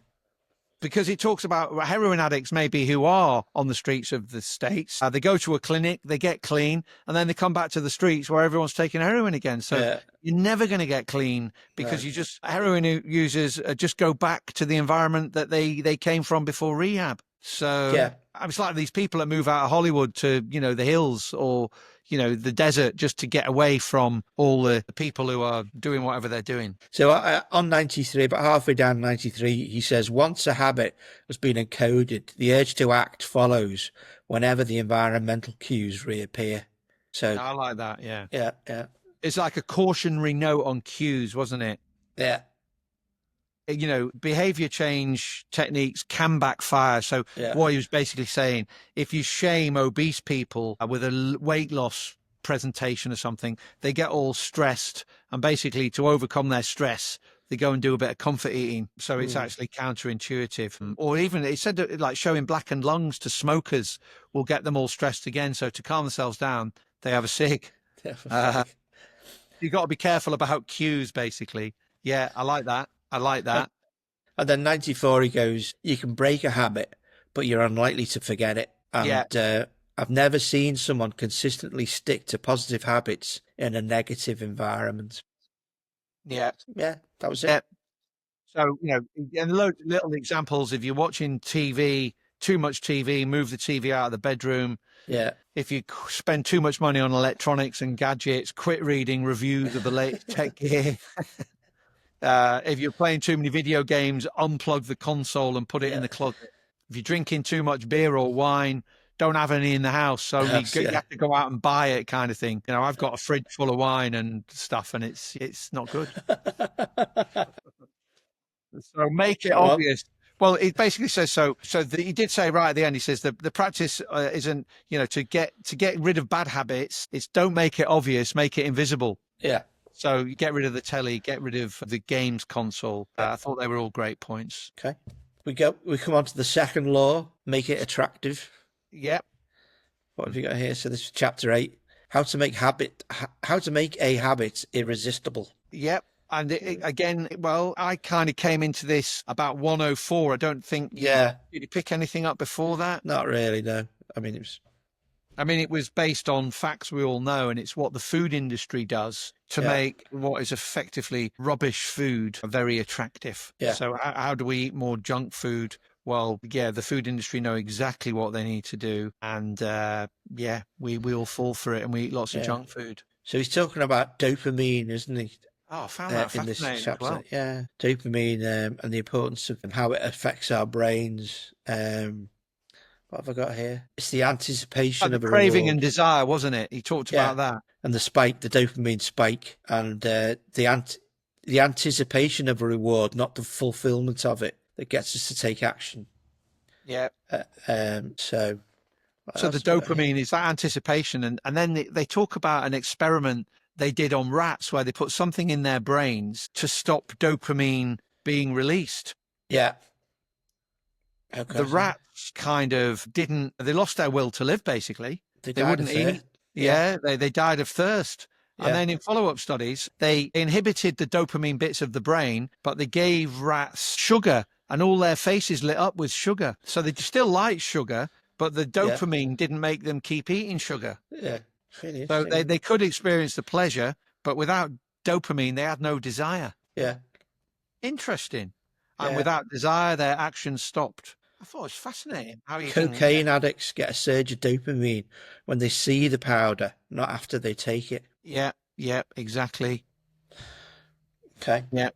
Because it talks about heroin addicts maybe who are on the streets of the States. They go to a clinic, they get clean, and then they come back to the streets where everyone's taking heroin again. So you're never going to get clean because heroin users just go back to the environment that they came from before rehab. So it's like these people that move out of Hollywood to, you know, the hills or, you know, the desert just to get away from all the people who are doing whatever they're doing. So on 93, about halfway down 93, he says, once a habit has been encoded, the urge to act follows whenever the environmental cues reappear. So I like that, yeah. Yeah. It's like a cautionary note on cues, wasn't it? Yeah. You know, behavior change techniques can backfire. So what he was basically saying, if you shame obese people with a weight loss presentation or something, they get all stressed, and basically to overcome their stress, they go and do a bit of comfort eating. So it's actually counterintuitive. Or even it said that like showing blackened lungs to smokers will get them all stressed again. So to calm themselves down, they have a cig. You've got to be careful about cues, basically. Yeah, I like that. And then 94, he goes, you can break a habit, but you're unlikely to forget it. And I've never seen someone consistently stick to positive habits in a negative environment. Yeah, that was it. So, you know, and little examples, if you're watching TV, too much TV, move the TV out of the bedroom. Yeah. If you spend too much money on electronics and gadgets, quit reading reviews of the latest tech gear. If you're playing too many video games, unplug the console and put it in the closet. If you're drinking too much beer or wine, don't have any in the house, so Yes, you yeah. have to go out and buy it, kind of thing. You know, I've got a fridge full of wine and stuff, and it's not good. So make it Go on. obvious. Well, it basically says so. So he did say right at the end. He says the practice isn't, you know, to get rid of bad habits. It's don't make it obvious, make it invisible. Yeah. So you get rid of the telly, get rid of the games console. I thought they were all great points. Okay. We come on to the second law, make it attractive. Yep. What have you got here? So this is chapter 8. How to make a habit irresistible. Yep. And again, well, I kind of came into this about 104. I don't think. Yeah. Did you pick anything up before that? Not really, no. It was based on facts we all know, and it's what the food industry does to make what is effectively rubbish food very attractive. Yeah. So how do we eat more junk food? Well, yeah, the food industry know exactly what they need to do. And we all fall for it and we eat lots of junk food. So he's talking about dopamine, isn't he? Oh, I found that in this fascinating chapter. as well. Yeah, dopamine and the importance of how it affects our brains. What have I got here? It's the anticipation of a craving reward. and desire, wasn't it? He talked about that. And the dopamine spike, and the anticipation of a reward, not the fulfillment of it, that gets us to take action. Yeah. So the dopamine is that anticipation, and then they talk about an experiment they did on rats where they put something in their brains to stop dopamine being released. Yeah. Okay. The rats kind of they lost their will to live, basically. They wouldn't eat. Yeah, they died of thirst. Yeah. And then in follow-up studies, they inhibited the dopamine bits of the brain, but they gave rats sugar and all their faces lit up with sugar. So they still liked sugar, but the dopamine didn't make them keep eating sugar. Yeah. Really so they could experience the pleasure, but without dopamine, they had no desire. Yeah. Interesting. And without desire, their actions stopped. I thought it was fascinating. How cocaine addicts get a surge of dopamine when they see the powder, not after they take it. Yeah, exactly. Okay. Yeah.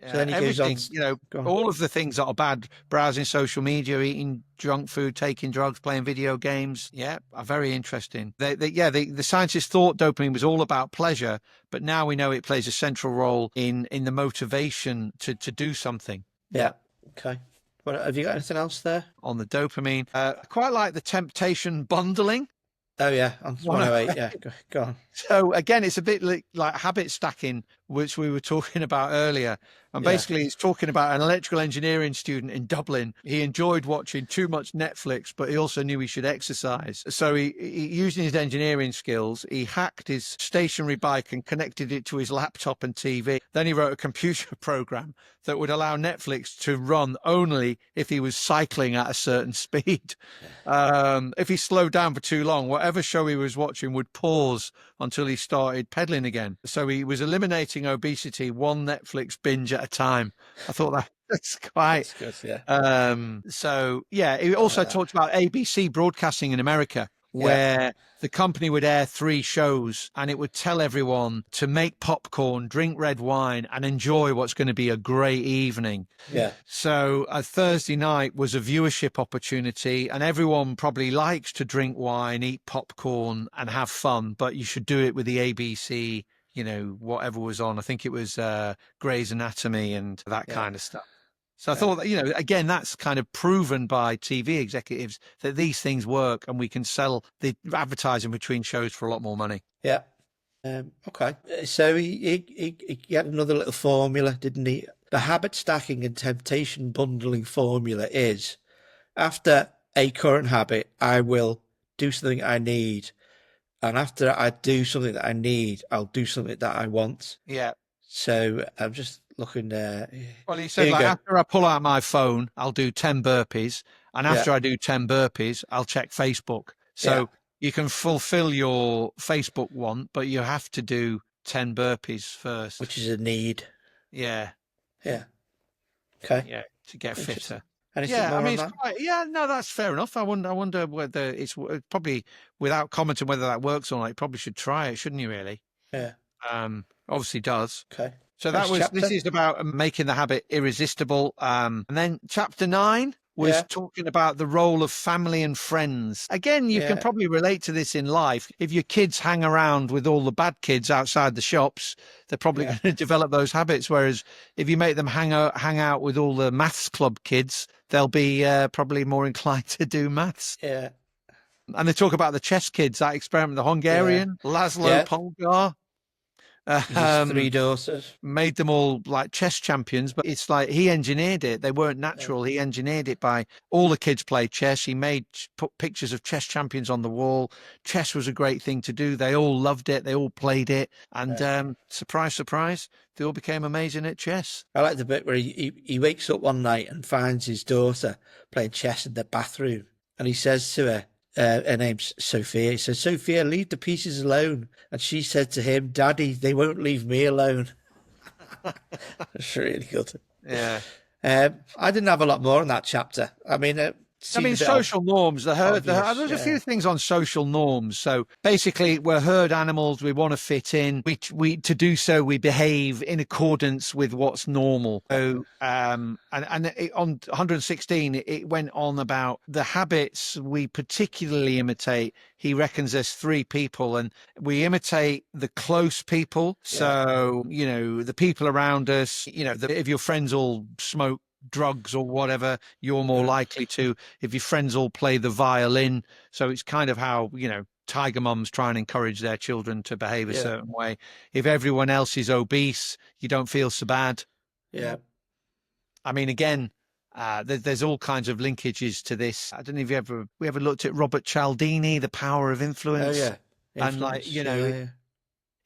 So then he goes on. You know, all of the things that are bad, browsing social media, eating junk food, taking drugs, playing video games, are very interesting. The scientists thought dopamine was all about pleasure, but now we know it plays a central role in the motivation to do something. Yeah. Okay. Well, have you got anything else there? On the dopamine, I quite like the temptation bundling. Oh, yeah, on 108, yeah, go on. So, again, it's a bit like habit stacking, which we were talking about earlier. And basically, it's talking about an electrical engineering student in Dublin. He enjoyed watching too much Netflix, but he also knew he should exercise. So he using his engineering skills, he hacked his stationary bike and connected it to his laptop and TV. Then he wrote a computer program that would allow Netflix to run only if he was cycling at a certain speed. If he slowed down for too long, whatever show he was watching would pause until he started pedaling again. So he was eliminating obesity one Netflix binge at a time. I thought that's quite good, yeah. He also talked about ABC broadcasting in America, where the company would air 3 shows and it would tell everyone to make popcorn, drink red wine, and enjoy what's going to be a great evening. Yeah. So a Thursday night was a viewership opportunity, and everyone probably likes to drink wine, eat popcorn, and have fun, but you should do it with the ABC, you know, whatever was on. I think it was Grey's Anatomy and that kind of stuff. So I thought that, you know, again, that's kind of proven by TV executives that these things work and we can sell the advertising between shows for a lot more money. Yeah. Okay. So he had another little formula, didn't he? The habit stacking and temptation bundling formula is, after a current habit, I will do something I need. And after I do something that I need, I'll do something that I want. Yeah. So I'm just looking there. Well, he said, like, after I pull out my phone, I'll do 10 burpees. And after I do 10 burpees, I'll check Facebook. So you can fulfill your Facebook want, but you have to do 10 burpees first. Which is a need. Yeah. Yeah. Okay. Yeah, to get fitter. Anything more on that? No, that's fair enough. I wonder whether it's probably, without commenting whether that works or not, you probably should try it, shouldn't you, really? Yeah. Obviously does. Okay. So this is about making the habit irresistible. And then chapter 9, was Yeah. talking about the role of family and friends. Again, you can Yeah. probably relate to this in life. If your kids hang around with all the bad kids outside the shops, they're probably Yeah. going to develop those habits. Whereas if you make them hang out with all the maths club kids, they'll be probably more inclined to do maths. Yeah. And they talk about the chess kids, that experiment, the Hungarian, Laszlo Yeah. Polgar. His 3 daughters. Made them all like chess champions, but it's like he engineered it. They weren't natural. He engineered it by all the kids played chess. He put pictures of chess champions on the wall. Chess was a great thing to do. They all loved it. They all played it. And surprise, surprise, they all became amazing at chess. I like the bit where he wakes up one night and finds his daughter playing chess in the bathroom. And he says to her, her name's Sophia. He says, "Sophia, leave the pieces alone." And she said to him, "Daddy, they won't leave me alone." It's really good. Yeah. I didn't have a lot more in that chapter. I mean, social norms, there's a yeah. few things on social norms. So basically, we're herd animals. We want to fit in. We to do so, we behave in accordance with what's normal. So, on 116, it went on about the habits we particularly imitate. He reckons there's 3 people, and we imitate the close people. So, the people around us, if your friends all smoke drugs or whatever, you're more likely to. If your friends all play the violin, so it's kind of how tiger mums try and encourage their children to behave a certain way. If everyone else is obese, you don't feel so bad. Yeah. I mean, again, there's all kinds of linkages to this. I don't know if we ever looked at Robert Cialdini, The Power of Influence. Oh yeah. And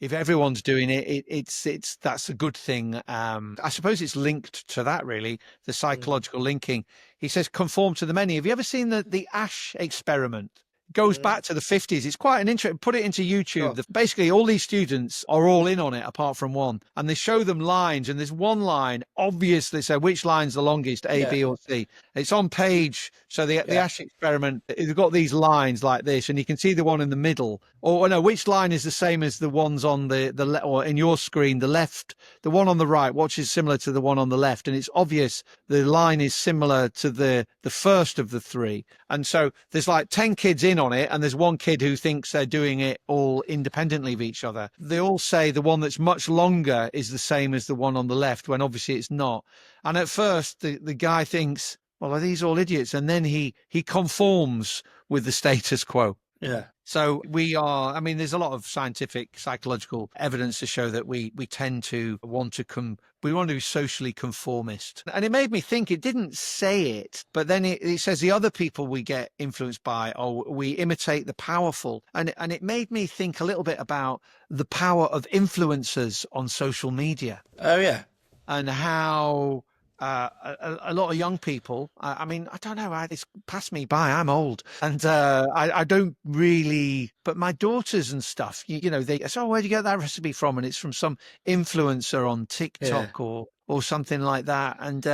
if everyone's doing it, it's that's a good thing. I suppose it's linked to that, really, the psychological linking. He says, conform to the many. Have you ever seen the Ash experiment? It goes back to the 50s. It's quite an interesting. Put it into YouTube. Sure. Basically, all these students are all in on it, apart from one, and they show them lines. And there's one line, obviously, so which line's the longest, A, B, or C? It's on page. So the Ash experiment, they've got these lines like this, and you can see the one in the middle. Or no, which line is the same as the ones on the or in your screen, the left, the one on the right, which is similar to the one on the left. And it's obvious the line is similar to the first of the 3. And so there's like 10 kids in on it, and there's one kid who thinks they're doing it all independently of each other. They all say the one that's much longer is the same as the one on the left, when obviously it's not. And at first the guy thinks, well, are these all idiots? And then he conforms with the status quo. Yeah. So there's a lot of scientific, psychological evidence to show that we tend to want to be socially conformist. And it made me think, it didn't say it, but then it says the other people we get influenced by, we imitate the powerful. And it made me think a little bit about the power of influencers on social media. Oh, yeah. And how a lot of young people, I don't know, it's passed me by. I'm old, and I don't really, but my daughters and stuff, they say, where'd you get that recipe from? And it's from some influencer on TikTok or something like that. And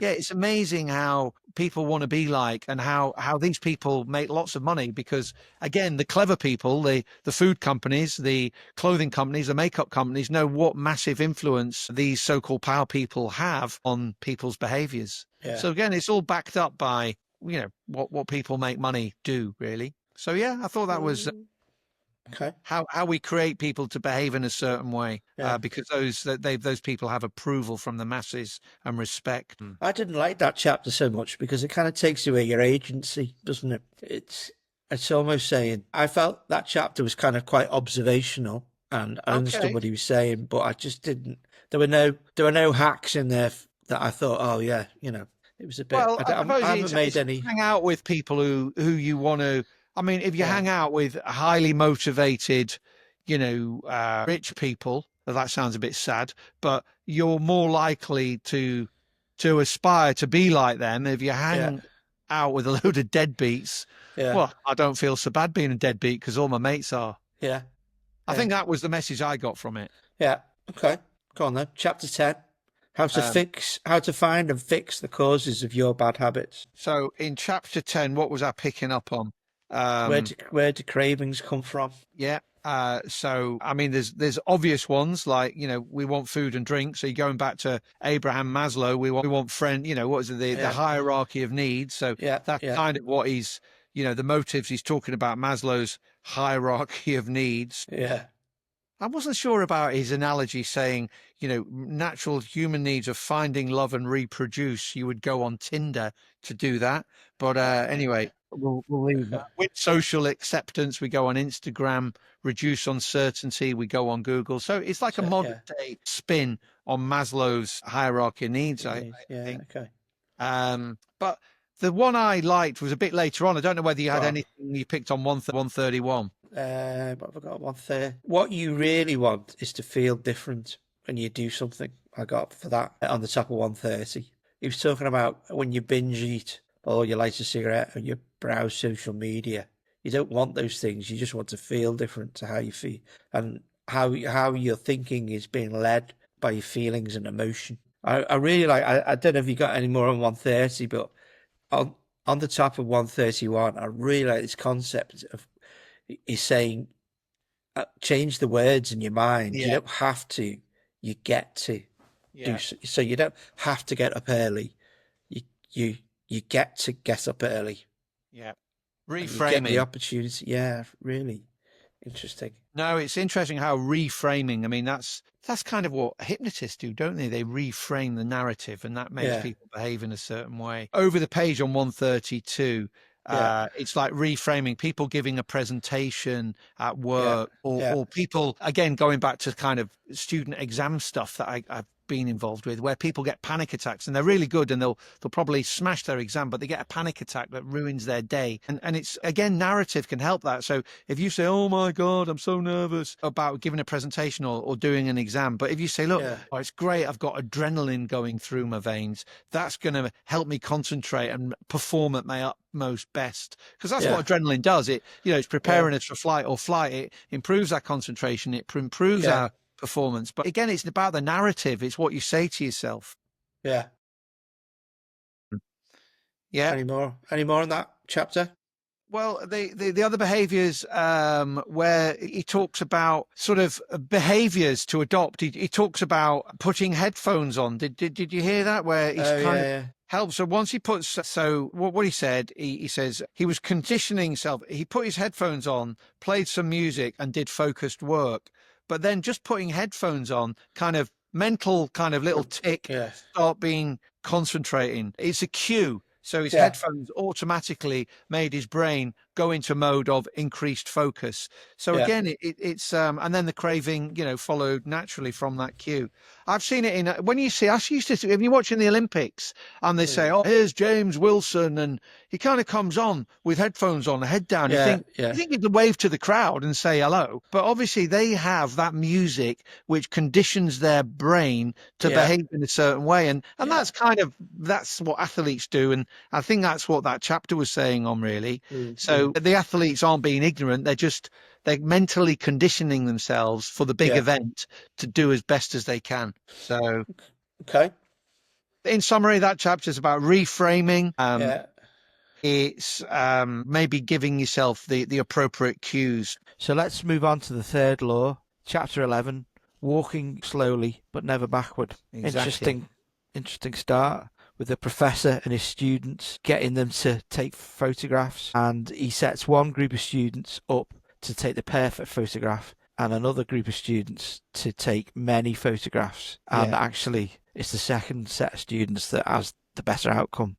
it's amazing how people want to be like, and how these people make lots of money, because again, the clever people, the food companies, the clothing companies, the makeup companies know what massive influence these so-called power people have on people's behaviors. Yeah. So again, it's all backed up by, what people make money do, really. So yeah, I thought that was okay. How we create people to behave in a certain way, because those people have approval from the masses and respect. I didn't like that chapter so much because it kind of takes away your agency, doesn't it? It's almost saying, I felt that chapter was kind of quite observational, and I understood what he was saying, but I just didn't. There were no hacks in there that I thought, oh yeah, it was a bit. Well, I haven't made any. Hang out with people who you want to. I mean, if you hang out with highly motivated, rich people, well, that sounds a bit sad, but you're more likely to aspire to be like them. If you hang out with a load of deadbeats, well, I don't feel so bad being a deadbeat because all my mates are. Yeah. I think that was the message I got from it. Yeah. Okay. Go on then. Chapter 10. How to find and fix the causes of your bad habits. So in chapter 10, what was I picking up on? Where do cravings come from? Yeah. So, I mean, there's obvious ones like, we want food and drink. So you're going back to Abraham Maslow. We want friend, what is it? The hierarchy of needs. So that's kind of what he's, the motives he's talking about, Maslow's hierarchy of needs. Yeah. I wasn't sure about his analogy saying, natural human needs of finding love and reproduce. You would go on Tinder to do that. But anyway, we'll leave that. With social acceptance, we go on Instagram. Reduce uncertainty, we go on Google. So it's like a modern day spin on Maslow's hierarchy of needs, I think. Okay. But the one I liked was a bit later on. I don't know whether you had anything you picked on 131. But I've got 130. What you really want is to feel different when you do something. I got for that on the top of 130. He was talking about when you binge eat or you light a cigarette or you browse social media. You don't want those things. You just want to feel different to how you feel and how your thinking is being led by your feelings and emotion. I really like. I don't know if you got any more on 130, but on the top of 131, I really like this concept of he's saying change the words in your mind. You don't have to. You get to do so. You don't have to get up early. You get to get up early. Yeah. Reframing. You get the opportunity. Yeah, really interesting. No, it's interesting how reframing, I mean, that's kind of what hypnotists do, don't they? They reframe the narrative and that makes people behave in a certain way. Over the page on 132, it's like reframing, people giving a presentation at work or people, again, going back to kind of student exam stuff that I've been involved with, where people get panic attacks and they're really good and they'll probably smash their exam, but they get a panic attack that ruins their day. And it's, again, narrative can help that. So if you say, oh my God, I'm so nervous about giving a presentation or doing an exam, but if you say, look, it's great, I've got adrenaline going through my veins, that's going to help me concentrate and perform at my utmost best, because that's what adrenaline does. It, it's preparing us for flight or flight. It improves our concentration. It improves our performance. But again, it's about the narrative. It's what you say to yourself. Yeah. Any more in that chapter? Well, the other behaviors where he talks about sort of behaviors to adopt. He talks about putting headphones on. Did you hear that? Where he's kind of helps. So once he puts, so what he said, he says he was conditioning himself. He put his headphones on, played some music and did focused work. But then just putting headphones on, kind of mental kind of little tick, start being concentrating. It's a cue. So his headphones automatically made his brain go into mode of increased focus. So again, it's and then the craving, followed naturally from that cue. I've seen it in when you see us used to when you're watching the Olympics and they say, "Oh, here's James Wilson," and he kind of comes on with headphones on, head down. You think you could wave to the crowd and say hello, but obviously they have that music which conditions their brain to behave in a certain way, and that's what athletes do, and I think that's what that chapter was saying on really. So the athletes aren't being ignorant; they're mentally conditioning themselves for the big event to do as best as they can. So, in summary, that chapter is about reframing. It's maybe giving yourself the appropriate cues. So let's move on to the third law, chapter 11, walking slowly but never backward. Exactly. Interesting start with the professor and his students, getting them to take photographs, and he sets one group of students up to take the perfect photograph and another group of students to take many photographs, and actually it's the second set of students that has the better outcome.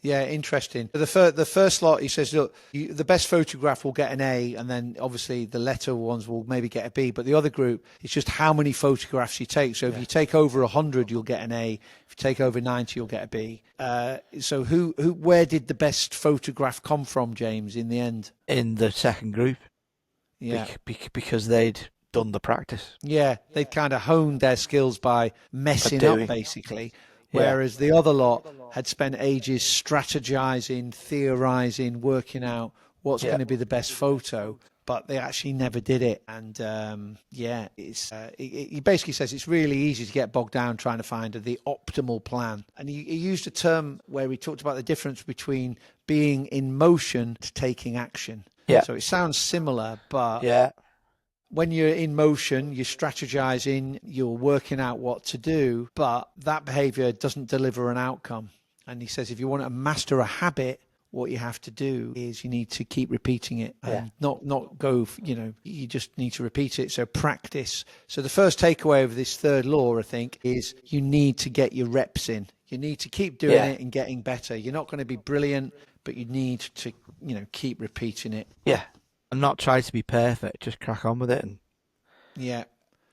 Yeah, interesting. The first lot, he says, look, the best photograph will get an A, and then obviously the letter ones will maybe get a B. But the other group, it's just how many photographs you take. So if you take over 100, you'll get an A. If you take over 90, you'll get a B. So where did the best photograph come from, James, in the end? In the second group. Yeah. Because they'd done the practice. Yeah, they'd kind of honed their skills by messing up, basically. Whereas the other lot had spent ages strategizing, theorizing, working out what's Yeah. going to be the best photo, but they actually never did it. And he basically says it's really easy to get bogged down trying to find the optimal plan. And he used a term where he talked about the difference between being in motion to taking action. Yeah. So it sounds similar, but Yeah. when you're in motion, you're strategizing, you're working out what to do, but that behavior doesn't deliver an outcome. And he says if you want to master a habit, what you have to do is you need to keep repeating it and not go, you just need to repeat it. So practice. So the first takeaway of this third law, I think, is you need to get your reps in. You need to keep doing it and getting better. You're not going to be brilliant, but you need to, keep repeating it. Yeah. And not try to be perfect, just crack on with it and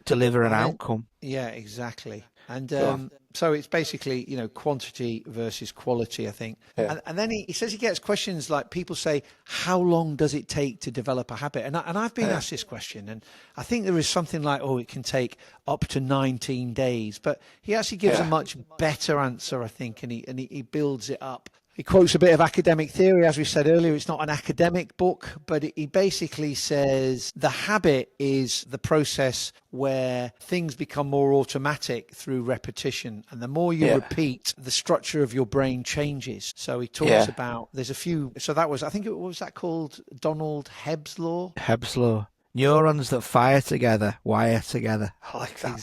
deliver an outcome. Yeah, exactly. And so it's basically, quantity versus quality, I think. Yeah. And then he says he gets questions like people say, how long does it take to develop a habit? And I've been asked this question, and I think there is something like, it can take up to 19 days. But he actually gives a much better answer, I think, and he builds it up. He quotes a bit of academic theory. As we said earlier, it's not an academic book, but he basically says the habit is the process where things become more automatic through repetition. And the more you repeat, the structure of your brain changes. So he talks about, there's a few, so that was, I think what was that called? Donald Hebb's law? Hebb's law. Neurons that fire together, wire together. I like that.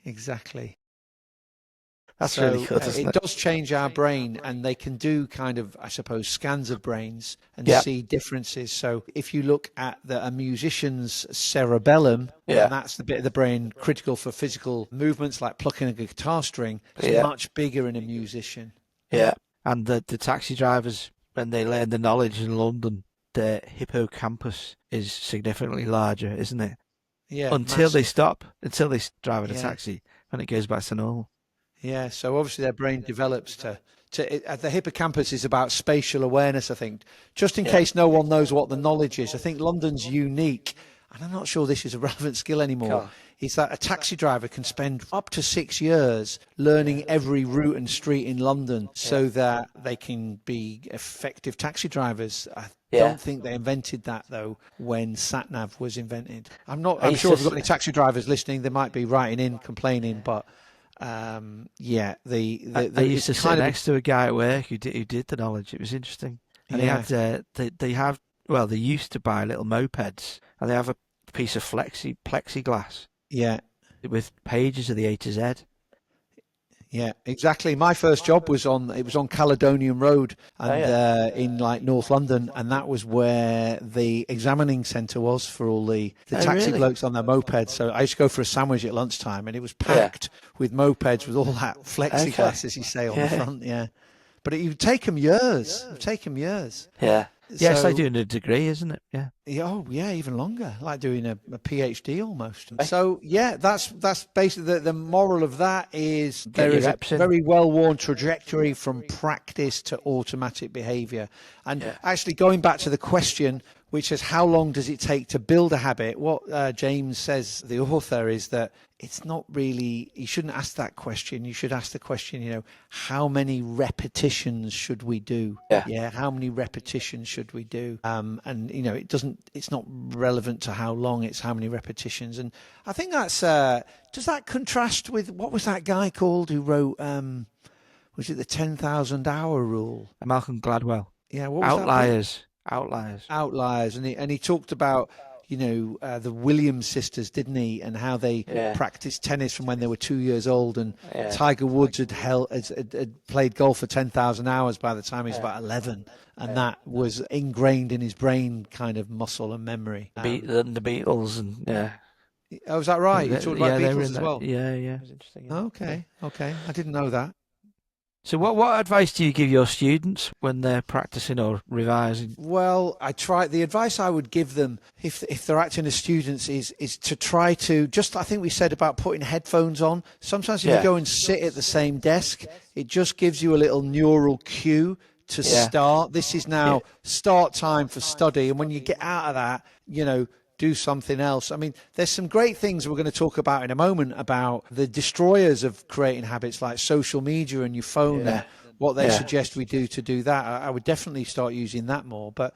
Exactly. That's so, really good, isn't it? It does change our brain, and they can do kind of, I suppose, scans of brains and see differences. So if you look at a musician's cerebellum, and that's the bit of the brain critical for physical movements like plucking a guitar string, it's much bigger in a musician. Yeah, and the taxi drivers, when they learn the knowledge in London, the hippocampus is significantly larger, isn't it? Yeah. Until they stop, until they drive in a taxi, and it goes back to normal. Yeah, so obviously their brain develops the hippocampus is about spatial awareness, I think. Just in case no one knows what the knowledge is, I think London's unique, and I'm not sure this is a relevant skill anymore, is that a taxi driver can spend up to 6 years learning every route and street in London so that they can be effective taxi drivers. I don't think they invented that, though, when SatNav was invented. I'm sure if we've got any taxi drivers listening, they might be writing in, complaining, but... I used to sit next to a guy at work who did the knowledge. It was interesting, and he had they used to buy little mopeds, and they have a piece of plexiglass, with pages of the A to Z. Yeah, exactly. My first job was on Caledonian Road and in like North London, and that was where the examining centre was for all the taxi blokes on their mopeds. So I used to go for a sandwich at lunchtime, and it was packed with mopeds with all that plexiglass, as you say, on the front. Yeah, but it would take them years. Yeah. Yes, I do in a degree, isn't it? Yeah. Even longer, like doing a PhD almost. So that's basically the moral of that is there is a very well-worn trajectory from practice to automatic behavior. And actually going back to the question, which is how long does it take to build a habit? What James says, the author, is that it's not really, you shouldn't ask that question. You should ask the question, how many repetitions should we do? Yeah. How many repetitions should we do? And, it's not relevant to how long, it's how many repetitions. And I think that's, does that contrast with, what was that guy called who wrote, was it the 10,000 hour rule? Malcolm Gladwell. Yeah. What was Outliers. And he talked about, the Williams sisters, didn't he? And how they practiced tennis from when they were 2 years old. And Tiger Woods had played golf for 10,000 hours by the time he was about 11. And that was ingrained in his brain kind of muscle and memory. The Beatles and Oh, is that right? You talked about Beatles as well? Yeah. It was interesting. Okay. I didn't know that. So what advice do you give your students when they're practicing or revising? Well, the advice I would give them if they're acting as students is to try to, I think we said about putting headphones on. Sometimes if you go and sit at the same desk, it just gives you a little neural cue to start. This is now start time for study. And when you get out of that, do something else. I mean, there's some great things we're going to talk about in a moment about the destroyers of creating habits like social media and your phone and what they suggest we do to do that. I would definitely start using that more. But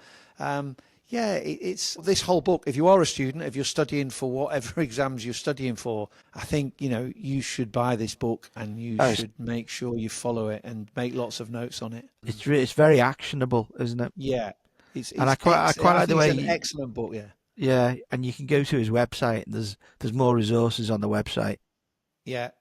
It's this whole book. If you are a student, if you're studying for whatever exams you're studying for, I think, you should buy this book and you should make sure you follow it and make lots of notes on it. It's very actionable, isn't it? Yeah. I quite like the way it's an excellent book, yeah. Yeah, and you can go to his website and there's more resources on the website. Yeah,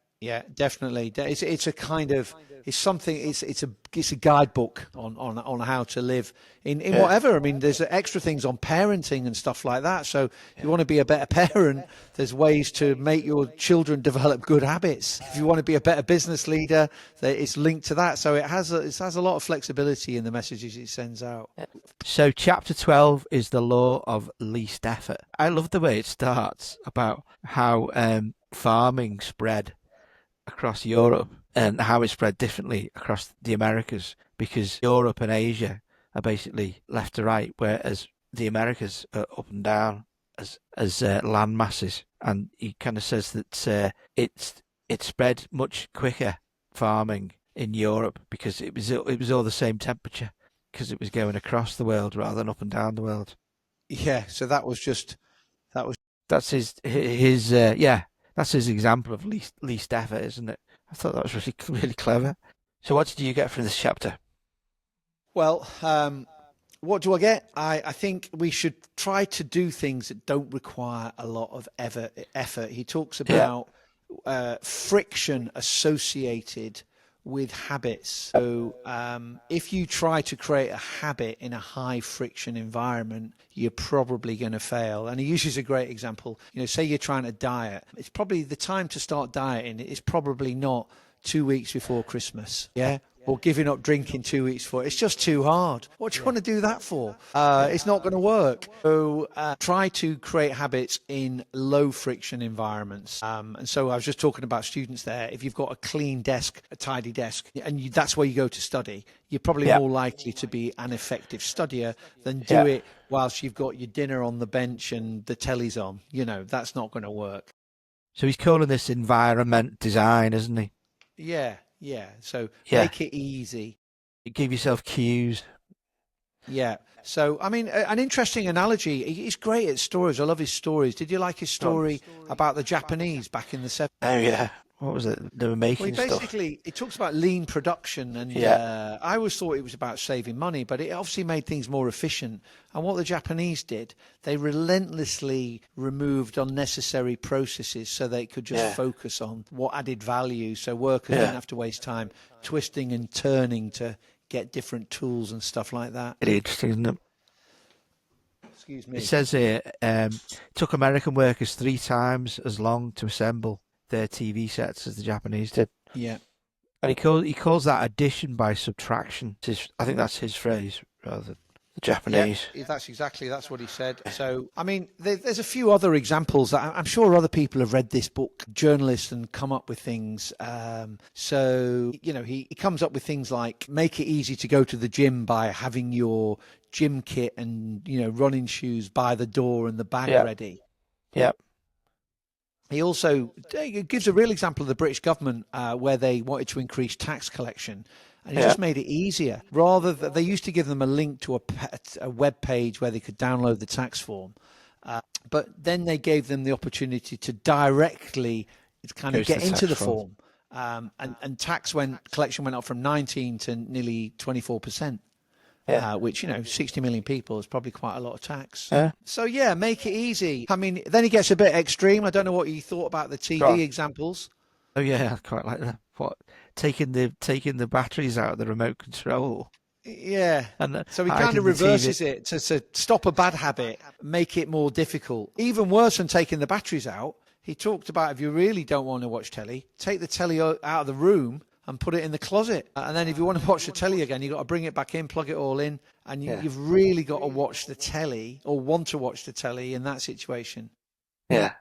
definitely. It's a kind of it's a guidebook on how to live in whatever. I mean, there's extra things on parenting and stuff like that. So if you want to be a better parent, there's ways to make your children develop good habits. If you want to be a better business leader, it's linked to that. So it has a lot of flexibility in the messages it sends out. So chapter 12 is the law of least effort. I love the way it starts about how farming spread across Europe and how it spread differently across the Americas, because Europe and Asia are basically left to right, whereas the Americas are up and down as land masses. And he kind of says that it spread much quicker, farming in Europe, because it was all the same temperature, because it was going across the world rather than up and down the world. Yeah, so that's his that's his example of least effort, isn't it? I thought that was really clever. So what did you get from this chapter? Well, what do I get? I think we should try to do things that don't require a lot of effort. He talks about friction associated with habits. So if you try to create a habit in a high friction environment, you're probably going to fail. And he uses a great example. Say you're trying to diet. It's probably the time to start dieting. It's probably not 2 weeks before Christmas. Yeah. Or giving up drinking 2 weeks before. It's just too hard. What do you want to do that for? It's not going to work. So try to create habits in low friction environments. And so I was just talking about students there. If you've got a clean desk, a tidy desk, and that's where you go to study, you're probably more likely to be an effective studier than do it whilst you've got your dinner on the bench and the telly's on. That's not going to work. So he's calling this environment design, isn't he? Yeah. So make it easy. You give yourself cues. Yeah. So, I mean, an interesting analogy. He's great at stories. I love his stories. Did you like his story about the Japanese back in the 70s? Oh, yeah. What was it? They were making stuff. It talks about lean production, and I always thought it was about saving money, but it obviously made things more efficient. And what the Japanese did, they relentlessly removed unnecessary processes so they could just focus on what added value, so workers didn't have to waste time twisting and turning to get different tools and stuff like that. Really interesting, isn't it? Excuse me. It says here, it took American workers 3 times as long to assemble their TV sets as the Japanese did. Yeah. And he calls that addition by subtraction. I think that's his phrase, rather than the Japanese. Yeah, that's what he said. So, I mean, there's a few other examples that I'm sure other people have read this book, journalists, and come up with things. So, he comes up with things like make it easy to go to the gym by having your gym kit and, running shoes by the door and the bag ready. Yeah. He also gives a real example of the British government where they wanted to increase tax collection, and he just made it easier. Rather than they used to give them a link to a web page where they could download the tax form, but then they gave them the opportunity to directly kind of get into the form, and tax collection went up from 19 to nearly 24%. Which, 60 million people is probably quite a lot of tax. So, make it easy. I mean, then he gets a bit extreme. I don't know what you thought about the TV examples. Oh, yeah, I quite like that. What, taking the batteries out of the remote control? Yeah. So he kind of reverses it to stop a bad habit, make it more difficult. Even worse than taking the batteries out, he talked about if you really don't want to watch telly, take the telly out of the room and put it in the closet. And then if you want to watch the telly again, you've got to bring it back in, plug it all in. And you've really got to watch the telly or want to watch the telly in that situation. Yeah.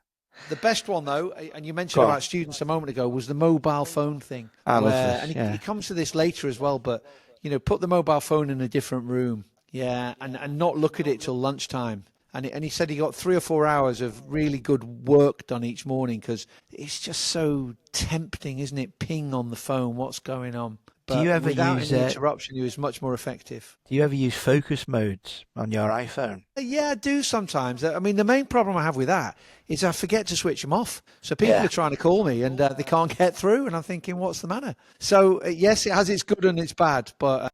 The best one, though, and you mentioned about students a moment ago, was the mobile phone thing. I love this. And he comes to this later as well, but, put the mobile phone in a different room. Yeah, and not look at it till lunchtime. And he said he got 3 or 4 hours of really good work done each morning because it's just so tempting, isn't it? Ping on the phone, what's going on? But Do you ever without use any interruption, he was much more effective. Do you ever use focus modes on your iPhone? Yeah, I do sometimes. I mean, the main problem I have with that is I forget to switch them off. So people Yeah. are trying to call me and they can't get through. And I'm thinking, what's the matter? So, yes, it has its good and its bad. But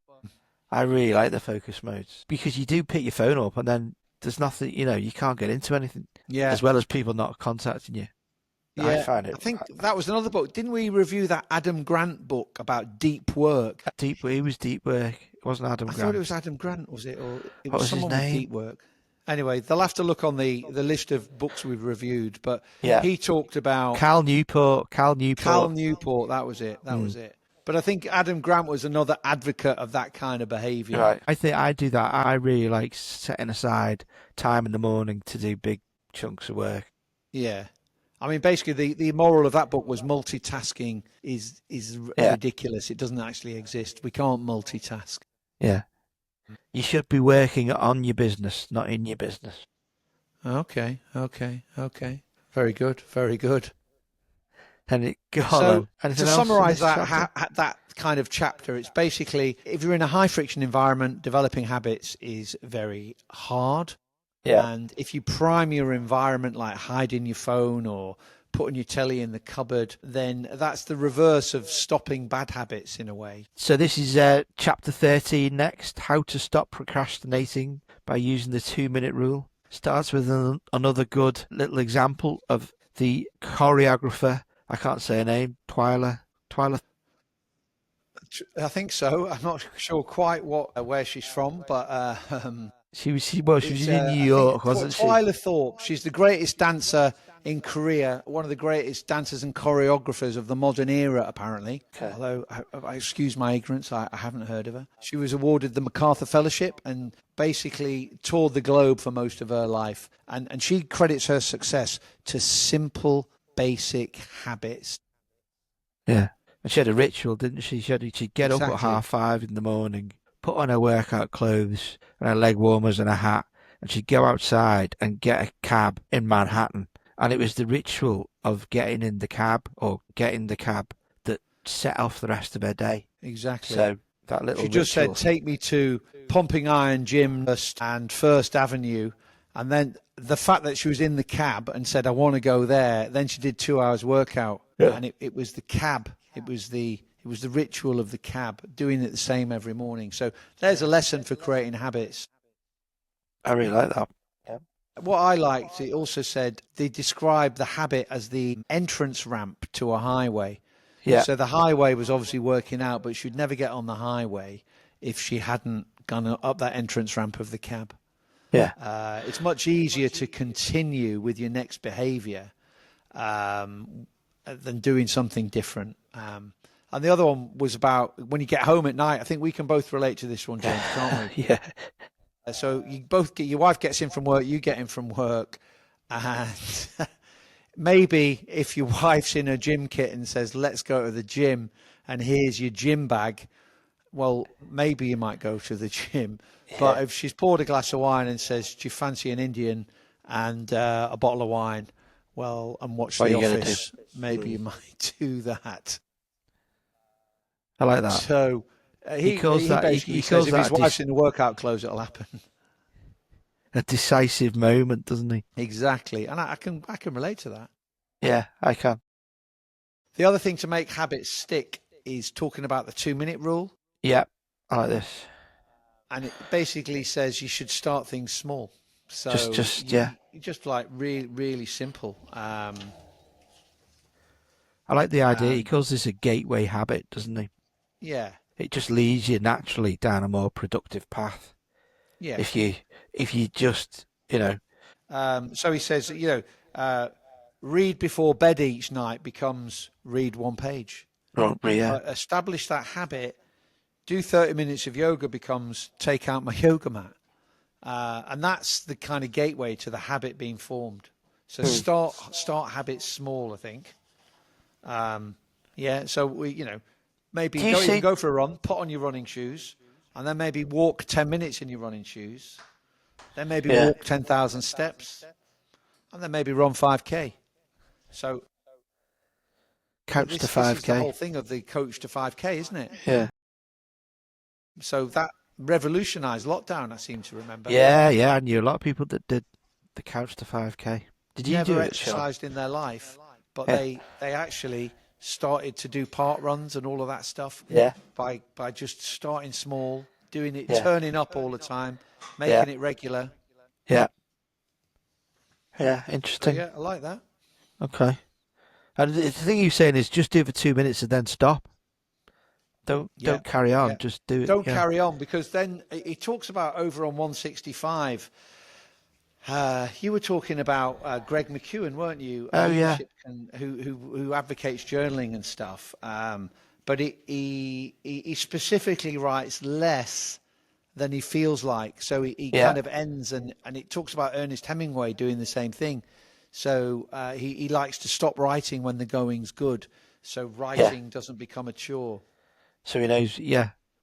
I really like the focus modes because you do pick your phone up and then there's nothing, you can't get into anything. yeah. As well as people not contacting you. I Yeah, find it. I think that was another book. Didn't we review that Adam Grant book about deep work? It was deep work. It wasn't Adam I Grant. thought it was Adam Grant, was it? Or it What was his someone with name? deep work. Anyway, they'll have to look on the list of books we've reviewed. But Yeah. he talked about Cal Newport. Cal Newport. That was it. That was it. But I think Adam Grant was another advocate of that kind of behaviour. Right. I think I do that. I really like setting aside time in the morning to do big chunks of work. Yeah. I mean, basically, the moral of that book was multitasking is Yeah. ridiculous. It doesn't actually exist. We can't multitask. Yeah. You should be working on your business, not in your business. Okay. Very good. Very good. And it go on. So Anything to else in summarise this that chapter? that kind of chapter, it's basically if you're in a high friction environment, developing habits is very hard. Yeah. And if you prime your environment, like hiding your phone or putting your telly in the cupboard, then that's the reverse of stopping bad habits in a way. So this is chapter 13 next, how to stop procrastinating by using the 2-minute rule. Starts with another good little example of the choreographer. I can't say her name. Twyla. I think so. I'm not sure quite where she's from, but She was in New York, wasn't she? Twyla Thorpe. She's the greatest dancer in Korea, one of the greatest dancers and choreographers of the modern era, apparently. Okay. Although, I excuse my ignorance, I haven't heard of her. She was awarded the MacArthur Fellowship and basically toured the globe for most of her life. And she credits her success to simple, basic habits. Yeah. And she had a ritual, didn't she? She'd get up at Exactly. 5:30 in the morning, put on her workout clothes and her leg warmers and a hat, and she'd go outside and get a cab in Manhattan. And it was the ritual of getting in the cab or getting the cab that set off the rest of her day. Exactly. So that little She just ritual. said, take me to Pumping Iron Gym and First Avenue. And then the fact that she was in the cab and said, I want to go there. Then she did 2 hours workout. Yeah. And it was the cab. It was the ritual of the cab, doing it the same every morning. So there's a lesson for creating habits. I really like that. What I liked, it also said they described the habit as the entrance ramp to a highway. Yeah. So the highway was obviously working out, but she'd never get on the highway if she hadn't gone up that entrance ramp of the cab. Yeah. It's much easier to continue with your next behaviour than doing something different. And the other one was about when you get home at night. I think we can both relate to this one, James, can't we? Yeah. So you both your wife gets in from work, you get in from work, and maybe if your wife's in a gym kit and says, let's go to the gym, and here's your gym bag, well, maybe you might go to the gym. But if she's poured a glass of wine and says, do you fancy an Indian and a bottle of wine, well, and watch What The are you gonna Office, maybe you might do that. I like that. So he calls that- basically he says calls if that his wife's in the workout clothes, it'll happen. A decisive moment, doesn't he? Exactly. And I can relate to that. Yeah, I can. The other thing to make habits stick is talking about the 2-minute rule. Yeah, I like this. And it basically says you should start things small. So just like really, really simple. I like the idea. He calls this a gateway habit, doesn't he? Yeah. It just leads you naturally down a more productive path. Yeah. If you just, So he says, read before bed each night becomes read one page. Establish that habit. Do 30 minutes of yoga becomes take out my yoga mat. And that's the kind of gateway to the habit being formed. So start habits small, I think. So maybe go for a run, put on your running shoes, and then maybe walk 10 minutes in your running shoes. then maybe Yeah. walk 10,000 steps, and then maybe run 5K. So Couch this to is the 5K. whole thing of the coach to 5K, isn't it? Yeah. So that revolutionized lockdown, I seem to remember. Yeah, I knew a lot of people that did the couch to 5K. Did you Never do it, Sean? exercised in their life, but Yeah. they actually started to do park runs and all of that stuff Yeah. by just starting small, doing it, Yeah. turning up all the time, making it regular. Yeah. Yeah, So interesting. yeah, I like that. Okay. And the thing you're saying is just do it for 2 minutes and then stop. Don't carry on. Yeah. Just do it. Don't yeah. carry on, because then he talks about over on 165. You were talking about Greg McKeown, weren't you? Oh, yeah. Leadership who advocates journaling and stuff. But he specifically writes less than he feels like. So he Yeah. kind of ends, and it talks about Ernest Hemingway doing the same thing. So he likes to stop writing when the going's good, so writing doesn't become a chore. So he knows,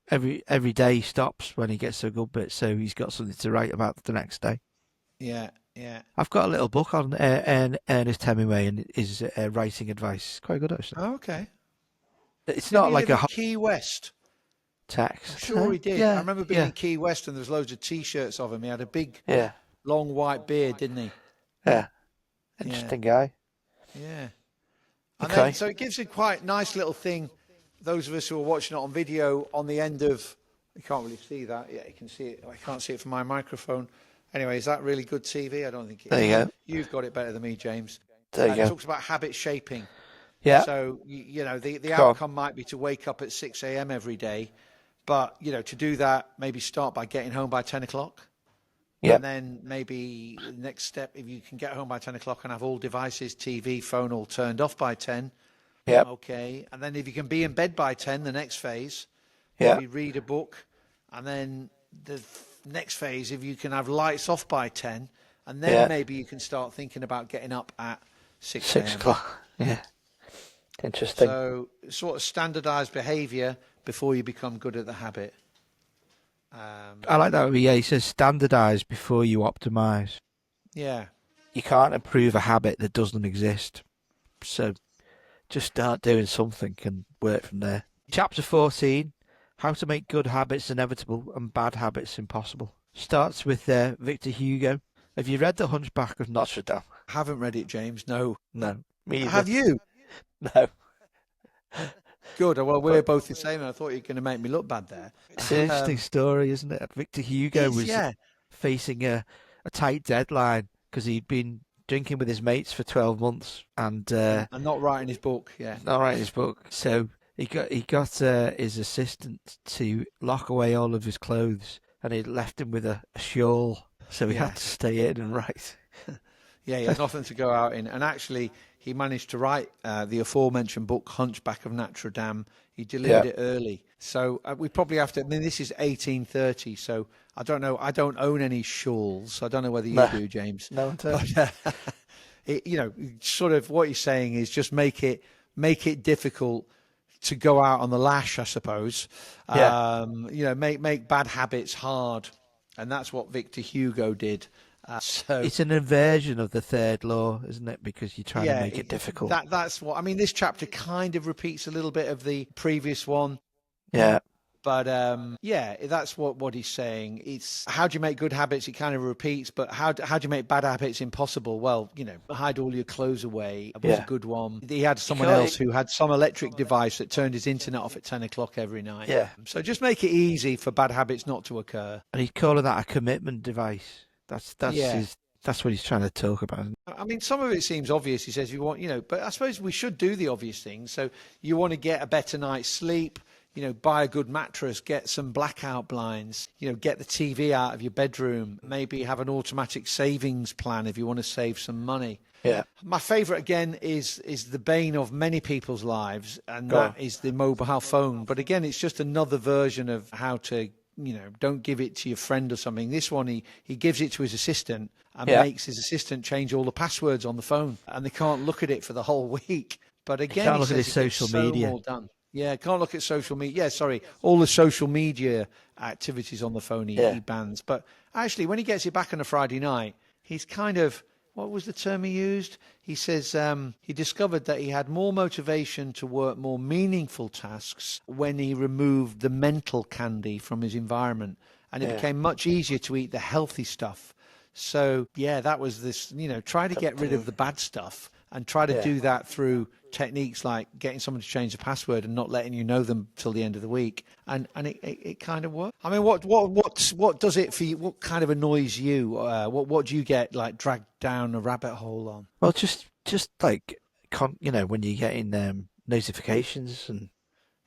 every day he stops when he gets to a good bit, so he's got something to write about the next day. Yeah, yeah. I've got a little book on Ernest Hemingway and his writing advice. It's quite good, actually. Oh, okay. It's Did not he like live a in Key West? text. I'm sure he did. Yeah, I remember being yeah. in Key West, and there was loads of T-shirts of him. He had a big, Yeah, long white beard, didn't he? yeah. Interesting guy. Yeah. And Okay. then, so it gives a quite nice little thing. Those of us who are watching it on video, on the end of, you can't really see that. Yeah, you can see it. I can't see it from my microphone. Anyway, is that really good TV? I don't think it is. There you go. You've got it better than me, James. There you It go. talks about habit shaping. Yeah. So, you know, the Go on. outcome might be to wake up at 6 a.m. every day. But, you know, to do that, maybe start by getting home by 10 o'clock. Yeah. And then maybe the next step, if you can get home by 10 o'clock and have all devices, TV, phone, all turned off by 10. Yeah. Okay. And then if you can be in bed by 10, the next phase, Yeah. maybe read a book. And then the next phase, if you can have lights off by 10, and then Yeah. maybe you can start thinking about getting up at 6 6 a.m. o'clock. Yeah. Interesting. So sort of standardized behavior before you become good at the habit. I like that. Yeah, he says standardize before you optimize. Yeah. You can't improve a habit that doesn't exist. So just start doing something and work from there. Chapter 14, How to Make Good Habits Inevitable and Bad Habits Impossible. Starts with Victor Hugo. Have you read The Hunchback of Notre Dame? Haven't read it, James. No. No. Me either. Have you? No. Good. Well, we're both the same. I thought you were going to make me look bad there. It's an interesting story, isn't it? Victor Hugo was facing a tight deadline because he'd been drinking with his mates for 12 months and not writing his book. Yeah. not writing his book. So he got his assistant to lock away all of his clothes, and he left him with a shawl, so he had to stay in and write. Yeah, he had nothing to go out in. And actually, he managed to write the aforementioned book, Hunchback of Notre Dame. He delivered it early. So we probably have to, I mean, this is 1830, so I don't know. I don't own any shawls. I don't know whether you do, James. No, I don't. But, you know, sort of what he's saying is just make it difficult to go out on the lash, I suppose. Yeah. You know, make bad habits hard. And that's what Victor Hugo did. So It's an inversion of the third law, isn't it? Because you're trying to make it difficult. That's what I mean. This chapter kind of repeats a little bit of the previous one. Yeah. But that's what he's saying. It's how do you make good habits? It kind of repeats, but how do you make bad habits impossible? Well, you know, hide all your clothes away was a good one. He had someone else who had some electric device that turned his internet off at 10 o'clock every night. Yeah. So just make it easy for bad habits not to occur. And he's calling that a commitment device. That's what he's trying to talk about. I mean, some of it seems obvious. He says you want, you know, but I suppose we should do the obvious things. So you want to get a better night's sleep. You know, buy a good mattress, get some blackout blinds, you know, get the TV out of your bedroom, maybe have an automatic savings plan if you want to save some money. Yeah. My favourite, again, is the bane of many people's lives, and that is the mobile phone. But again, it's just another version of how to, you know, don't give it to your friend or something. This one, he gives it to his assistant and makes his assistant change all the passwords on the phone, and they can't look at it for the whole week. But again, Can't he look at says his it gets social so media. more done. Yeah, can't look at social media. Yeah, sorry, all the social media activities on the phone he bans. But actually, when he gets it back on a Friday night, he's kind of, what was the term he used? He says he discovered that he had more motivation to work more meaningful tasks when he removed the mental candy from his environment. And it became much easier to eat the healthy stuff. So, yeah, that was this, try to get rid of the bad stuff and try to do that through techniques like getting someone to change the password and not letting you know them till the end of the week. And it kind of worked. I mean, what does it for you? What kind of annoys you? What do you get like dragged down a rabbit hole on? Well, just like, when you're getting notifications and...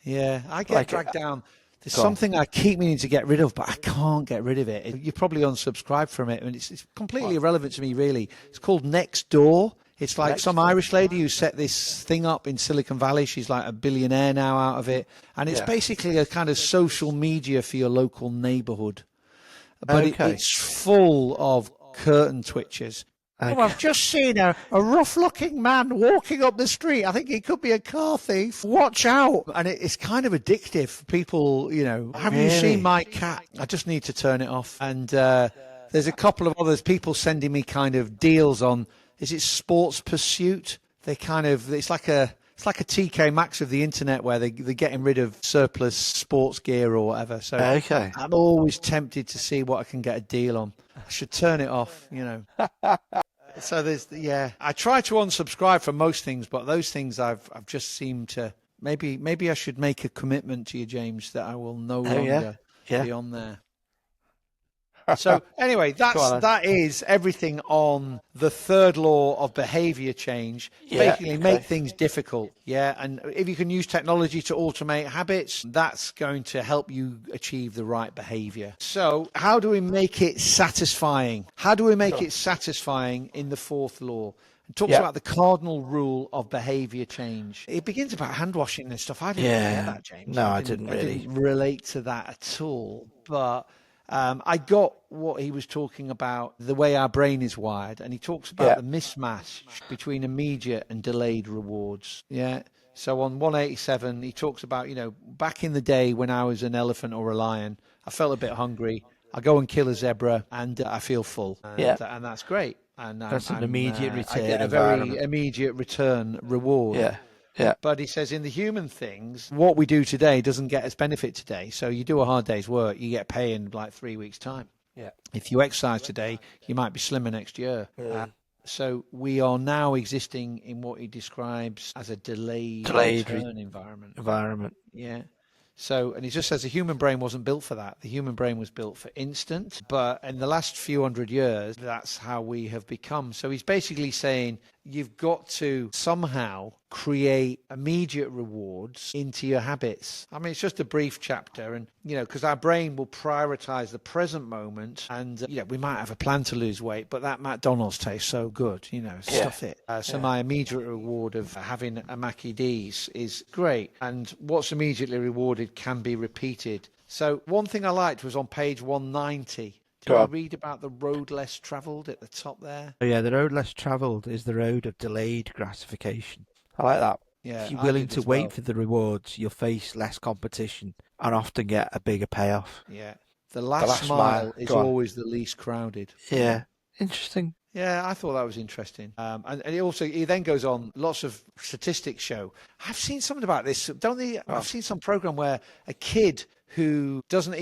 Yeah, I get dragged down. There's something I keep meaning to get rid of, but I can't get rid of it. You're probably unsubscribed from it, and it's completely irrelevant to me, really. It's called Nextdoor. It's like some Irish lady who set this thing up in Silicon Valley. She's like a billionaire now out of it. And it's basically a kind of social media for your local neighborhood. But it's full of curtain twitchers. Okay. Oh, I've just seen a rough-looking man walking up the street. I think he could be a car thief. Watch out. And it's kind of addictive. People, have you seen my cat? I just need to turn it off. And there's a couple of others, people sending me kind of deals on, is it Sports Pursuit? It's like a TK Maxx of the internet where they're getting rid of surplus sports gear or whatever. So I'm always tempted to see what I can get a deal on. I should turn it off, So I try to unsubscribe from most things, but those things I've just seemed to, maybe I should make a commitment to you, James, that I will no longer be on there. So anyway, that is everything on the third law of behavior change. Basically, make things difficult. Yeah, and if you can use technology to automate habits, that's going to help you achieve the right behavior. So how do we make it satisfying? How do we make it satisfying in the fourth law? It talks about the cardinal rule of behavior change. It begins about hand washing and stuff. I didn't get that, James. No, I didn't relate to that at all. But I got what he was talking about, the way our brain is wired, and he talks about the mismatch between immediate and delayed rewards. Yeah. So on 187, he talks about, back in the day when I was an elephant or a lion, I felt a bit hungry. I go and kill a zebra and I feel full. And that's great. And that's an immediate return. I get a very immediate return reward. Yeah. Yeah. But he says in the human things, what we do today doesn't get us benefit today. So you do a hard day's work, you get pay in like 3 weeks' time. Yeah. If you exercise today, you might be slimmer next year. So we are now existing in what he describes as a delayed return environment. Yeah. So, and he just says the human brain wasn't built for that. The human brain was built for instant. But in the last few hundred years, that's how we have become. So he's basically saying you've got to somehow create immediate rewards into your habits. I mean, it's just a brief chapter. And, because our brain will prioritize the present moment. And, we might have a plan to lose weight, but that McDonald's tastes so good, stuff it. So my immediate reward of having a Mackie D's is great. And what's immediately rewarded can be repeated. So one thing I liked was on page 190. Did you read about the road less travelled at the top there? Oh, yeah, the road less travelled is the road of delayed gratification. I like that. Yeah, if you're willing to wait for the rewards, you'll face less competition and often get a bigger payoff. Yeah. The last mile is always the least crowded. Yeah. Interesting. Yeah, I thought that was interesting. And he then goes on, lots of statistics show. I've seen something about this, don't they? I've seen some program where a kid who doesn't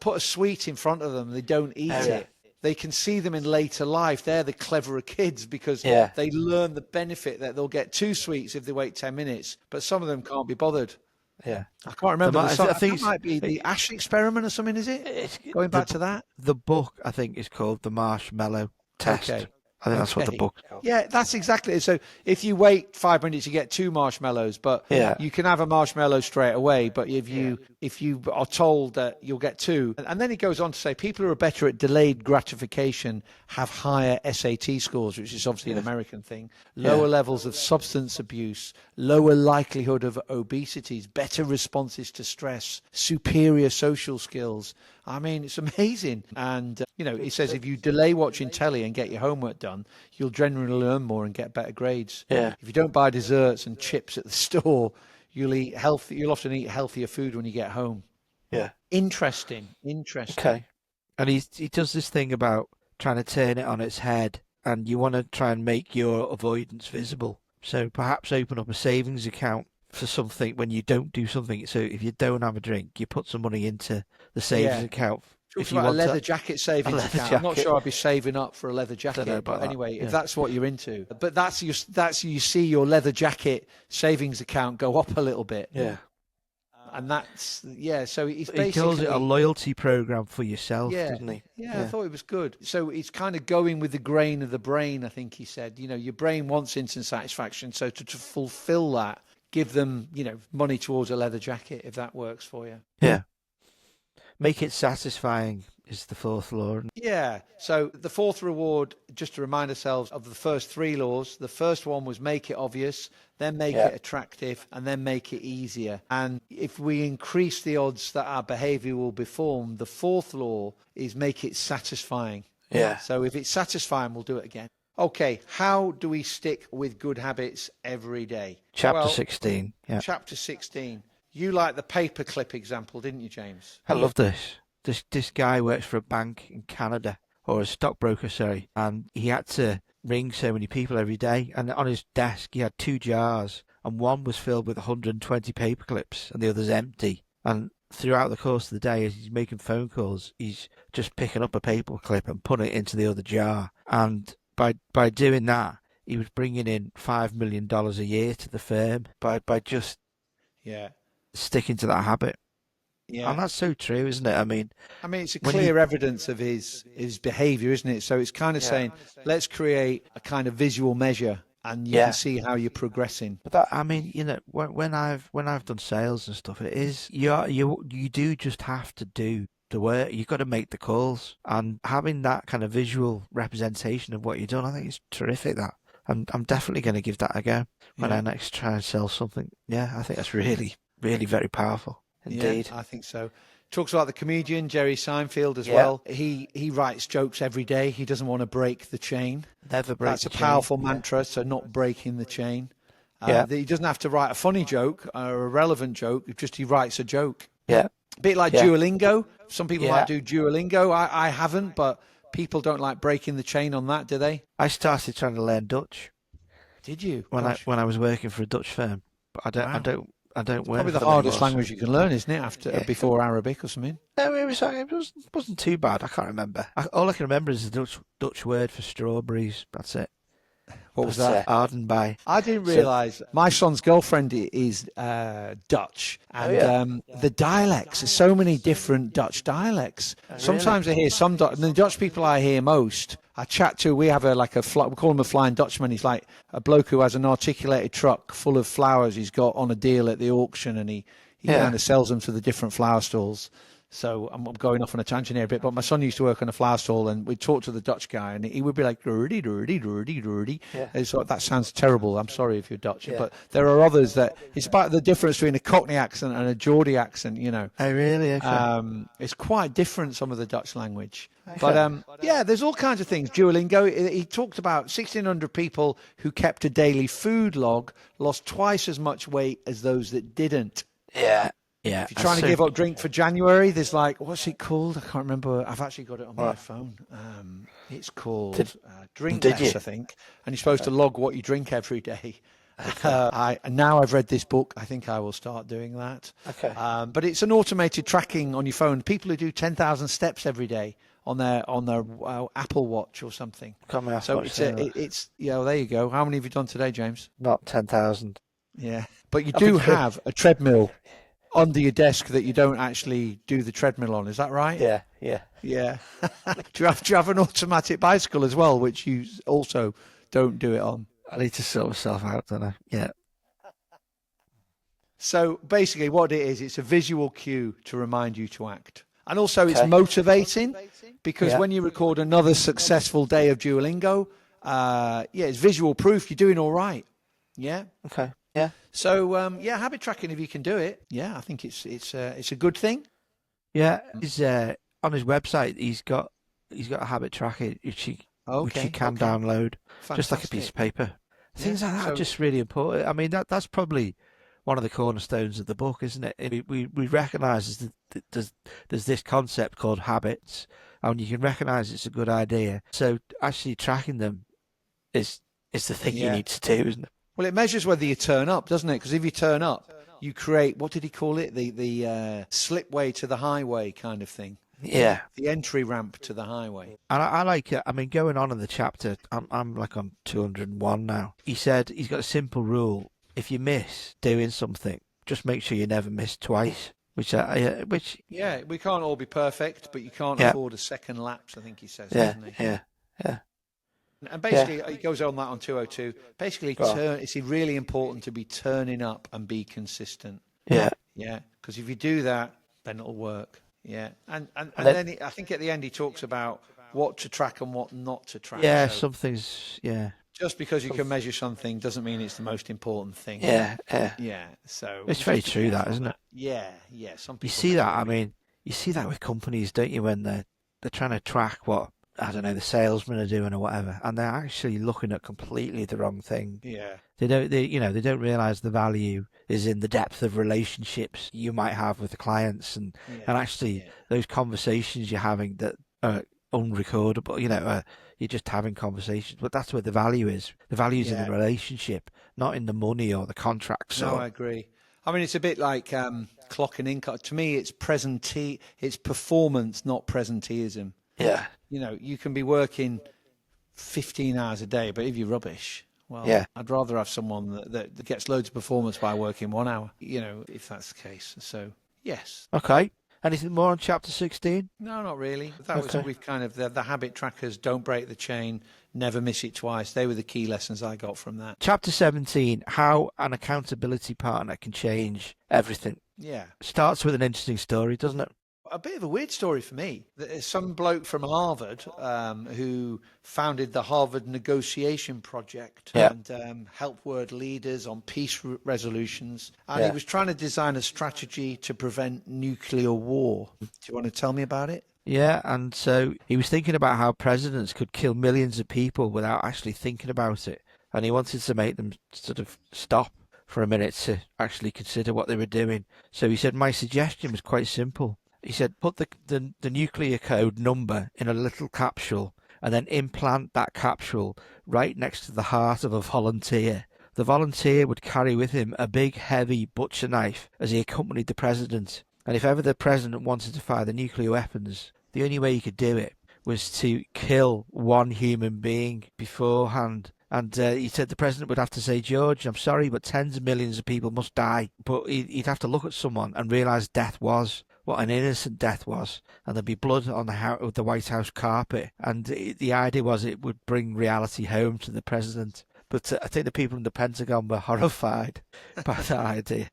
put a sweet in front of them, they don't eat it. They can see them in later life. They're the cleverer kids because they learn the benefit that they'll get 2 sweets if they wait 10 minutes, but some of them can't be bothered. Yeah. I can't remember. I think it might be the Ash experiment or something, is it? Going back to that? The book, I think, is called The Marshmallow Test. Okay. I think that's what the book's called. Yeah, that's exactly it. So if you wait 5 minutes, you get 2 marshmallows, but you can have a marshmallow straight away. But if you are told that you'll get 2, and then he goes on to say people who are better at delayed gratification have higher SAT scores, which is obviously an American thing, lower levels of substance abuse, lower likelihood of obesities, better responses to stress, superior social skills. I mean, it's amazing. And, he says if you delay watching telly and get your homework done, you'll generally learn more and get better grades. Yeah. If you don't buy desserts and chips at the store, you'll eat healthy. You'll often eat healthier food when you get home. Yeah. Interesting. Okay. And he does this thing about trying to turn it on its head, and you want to try and make your avoidance visible. So perhaps open up a savings account for something when you don't do something. So if you don't have a drink, you put some money into the savings account. Talks If you about a want leather to, jacket savings leather account. I'm not jacket. sure I'd be saving up for a leather jacket, about but that, anyway, yeah. if that's what you're into. But that's you see your leather jacket savings account go up a little bit. yeah, And that's so he's he basically calls it a loyalty program for yourself, Yeah. doesn't he? Yeah, I thought it was good. So it's kind of going with the grain of the brain, I think he said. You know, your brain wants instant satisfaction. So to fulfill that, give them, money towards a leather jacket if that works for you. Yeah. Make it satisfying is the fourth law. Yeah. So the fourth reward, just to remind ourselves of the first three laws. The first one was make it obvious, then make it attractive, and then make it easier. And if we increase the odds that our behavior will be formed, the fourth law is make it satisfying. Yeah. So if it's satisfying, we'll do it again. Okay, how do we stick with good habits every day? Chapter 16. Yeah. Chapter 16. You like the paperclip example, didn't you, James? I love this. This guy works for a bank in Canada, or a stockbroker, sorry, and he had to ring so many people every day. And on his desk, he had 2 jars, and one was filled with 120 paper clips, and the other's empty. And throughout the course of the day, as he's making phone calls, he's just picking up a paper clip and putting it into the other jar. And by doing that, he was bringing in $5 million a year to the firm by just sticking to that habit. Yeah. And that's so true, isn't it? I mean, it's a when clear evidence of his behaviour, isn't it? So it's kind of saying, let's create a kind of visual measure, and you can see how you're progressing. But that, when I've done sales and stuff, it is you do just have to do the work. You've got to make the calls, and having that kind of visual representation of what you've done, I think it's terrific. That I'm definitely going to give that a go when I next try and sell something. Yeah, I think that's really, really very powerful indeed. Yeah, I think so. Talks about the comedian Jerry Seinfeld as well. He writes jokes every day. He doesn't want to break the chain. Never break. That's the a chain. powerful mantra. So not breaking the chain. Yeah. He doesn't have to write a funny joke or a relevant joke. Just he writes a joke. Yeah. A bit like Duolingo. Some people might do Duolingo. I haven't, but people don't like breaking the chain on that, do they? I started trying to learn Dutch. Did you? when Gosh. I was working for a Dutch firm, but I don't work. Probably for the them hardest anymore, language you can learn, isn't it? Before Arabic or something. No, it wasn't too bad. I can't remember. All I can remember is the Dutch word for strawberries. That's it. What was that? Ardenby. I didn't realise my son's girlfriend is Dutch, and the dialects. There's so many different Dutch dialects. Sometimes I hear some the Dutch people I hear most. I chat to. We have we call him a Flying Dutchman. He's like a bloke who has an articulated truck full of flowers he's got on a deal at the auction, and he kind of sells them to the different flower stalls. So I'm going off on a tangent here a bit, but my son used to work on a flower stall, and we'd talk to the Dutch guy, and he would be like, "Dirty, dirty, dirty, dirty." It's like, that sounds terrible. I'm sorry if you're Dutch, but there are others that it's about the difference between a Cockney accent and a Geordie accent. Oh, really? Okay. It's quite different, some of the Dutch language. But there's all kinds of things. Duolingo. He talked about 1,600 people who kept a daily food log lost twice as much weight as those that didn't. Yeah. If you're trying to give up drink for January, there's what's it called? I can't remember. I've actually got it on my phone. It's called Drink Less, I think. And you're supposed to log what you drink every day. Now I've read this book, I think I will start doing that. Okay. But it's an automated tracking on your phone. People who do 10,000 steps every day on their Apple Watch or something. So it's there you go. How many have you done today, James? Not 10,000. Yeah, but you do have a treadmill under your desk that you don't actually do the treadmill on. Is that right? Yeah. Do you have an automatic bicycle as well, which you also don't do it on? I need to sort myself out, don't I? Yeah. So basically what it is, it's a visual cue to remind you to act. And also it's motivating because when you record another successful day of Duolingo, it's visual proof you're doing all right. Yeah. Okay. Yeah. So habit tracking, if you can do it, I think it's a good thing. Yeah. He's on his website. He's got a habit tracker which you can download. Fantastic. Just like a piece of paper. Things like that are just really important. I mean, that's probably one of the cornerstones of the book, isn't it? We recognise that there's this concept called habits, and you can recognise it's a good idea. So actually tracking them is the thing you Yeah. need to do, isn't it? Well, it measures whether you turn up, doesn't it? Because if you turn up, you create, what did he call it? The slipway to the highway kind of thing. Yeah. The entry ramp to the highway. And I like it. I mean, going on in the chapter, I'm like on 201 now. He said he's got a simple rule: if you miss doing something, just make sure you never miss twice. Which Yeah, we can't all be perfect, but you can't Yeah. afford a second lapse, I think he says, yeah, doesn't he? yeah. And basically, he goes on that on 202. Basically, Go on. it's really important to be turning up and be consistent. Yeah. Yeah, because if you do that, then it'll work. Yeah, and then- then I think at the end he talks about what to track and what not to track. Yeah, So some things. Yeah, just because you can measure something doesn't mean it's the most important thing. yeah. Yeah. So It's very just be true, that, careful isn't of it? Yeah, yeah. Some people You see that? I mean, you see that with companies, don't you? When they're trying to track what, I don't know, the salesmen are doing or whatever, and they're actually looking at completely the wrong thing. Yeah. They don't realise the value is in the depth of relationships you might have with the clients, and actually yeah. those conversations you're having that are unrecordable. You're just having conversations, but that's where the value is. The value is in Yeah. the relationship, not in the money or the contracts. No, I agree. I mean, it's a bit like clocking in. To me, it's it's performance, not presenteeism. Yeah, You can be working 15 hours a day, but if you're rubbish, well, Yeah. I'd rather have someone that gets loads of performance by working 1 hour, if that's the case. So, yes. Okay. Anything more on chapter 16? No, not really. That was Okay. we've kind of the habit trackers. Don't break the chain. Never miss it twice. They were the key lessons I got from that. Chapter 17, how an accountability partner can change everything. Yeah. Starts with an interesting story, doesn't it? A bit of a weird story for me. There's some bloke from Harvard who founded the Harvard Negotiation Project Yeah. and helped world leaders on peace resolutions. And Yeah. he was trying to design a strategy to prevent nuclear war. Do you want to tell me about it? Yeah, and so he was thinking about how presidents could kill millions of people without actually thinking about it. And he wanted to make them sort of stop for a minute to actually consider what they were doing. So he said, my suggestion was quite simple. He said, put the nuclear code number in a little capsule and then implant that capsule right next to the heart of a volunteer. The volunteer would carry with him a big, heavy butcher knife as he accompanied the president. And if ever the president wanted to fire the nuclear weapons, the only way he could do it was to kill one human being beforehand. And he said the president would have to say, George, I'm sorry, but tens of millions of people must die. But he'd have to look at someone and realise death was what an innocent death was, and there'd be blood on the White House carpet. And the idea was it would bring reality home to the president. But I think the people in the Pentagon were horrified by that idea.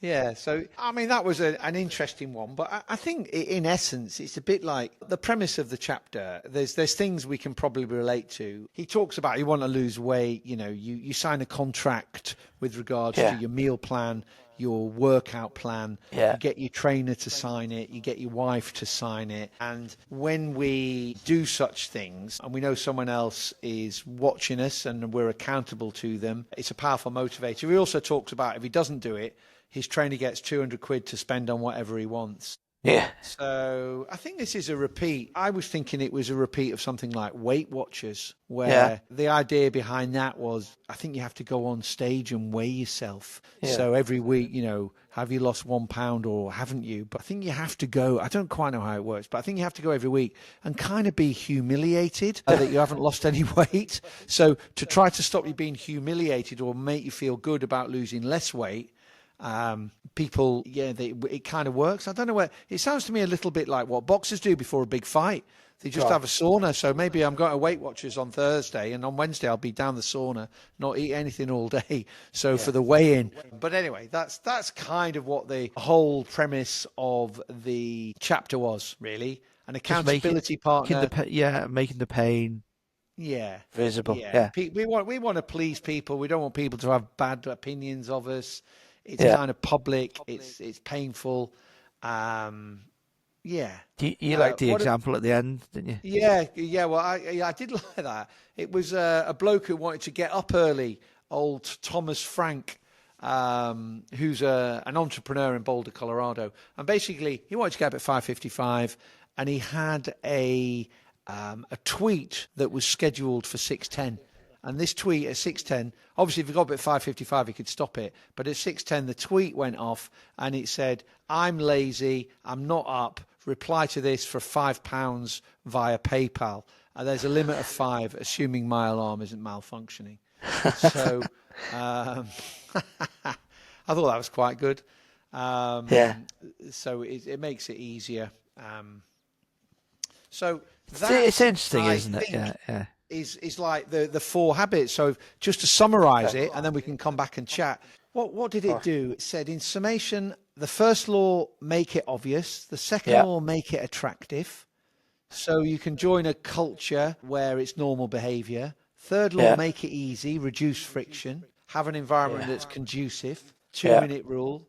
Yeah, so I mean that was an interesting one, but I think in essence it's a bit like the premise of the chapter. There's things we can probably relate to. He talks about you want to lose weight, you sign a contract with regards to your meal plan, your workout plan. Yeah. You get your trainer to sign it, you get your wife to sign it, and when we do such things and we know someone else is watching us and we're accountable to them, it's a powerful motivator. He also talks about if he doesn't do it, his trainer gets 200 quid to spend on whatever he wants. Yeah. So I think this is a repeat. I was thinking it was a repeat of something like Weight Watchers, where the idea behind that was, I think you have to go on stage and weigh yourself. Yeah. So every week, have you lost 1 pound or haven't you? But I think you have to go, I don't quite know how it works, but I think you have to go every week and kind of be humiliated that you haven't lost any weight. So to try to stop you being humiliated or make you feel good about losing less weight, people, it kind of works. I don't know where it sounds to me a little bit like what boxers do before a big fight. They just have a sauna. So maybe I'm going to Weight Watchers on Thursday, and on Wednesday I'll be down the sauna, not eat anything all day. So for the weigh-in. But anyway, that's kind of what the whole premise of the chapter was, really. An accountability partner. Making the pain visible. Yeah. We want to please people. We don't want people to have bad opinions of us. It's kind of public. It's painful. You liked the example at the end, didn't you? Yeah. Well, I did like that. It was a bloke who wanted to get up early. Old Thomas Frank who's an entrepreneur in Boulder, Colorado. And basically, he wanted to get up at 5:55, and he had a tweet that was scheduled for 6:10. And this tweet at 6:10, obviously, if he got up at 5:55, he could stop it. But at 6:10, the tweet went off, and it said, "I'm lazy. I'm not up. Reply to this for £5 via PayPal." And there's a limit of 5, assuming my alarm isn't malfunctioning. So I thought that was quite good. So it makes it easier. So that, it's interesting, I isn't it? think, Yeah. is like the 4 habits. So just to summarize it, and then we can come back and chat. What did it do? It said, in summation, the first law, make it obvious. The second law, make it attractive. So you can join a culture where it's normal behavior. Third law, make it easy, reduce friction, have an environment that's conducive, 2-minute rule.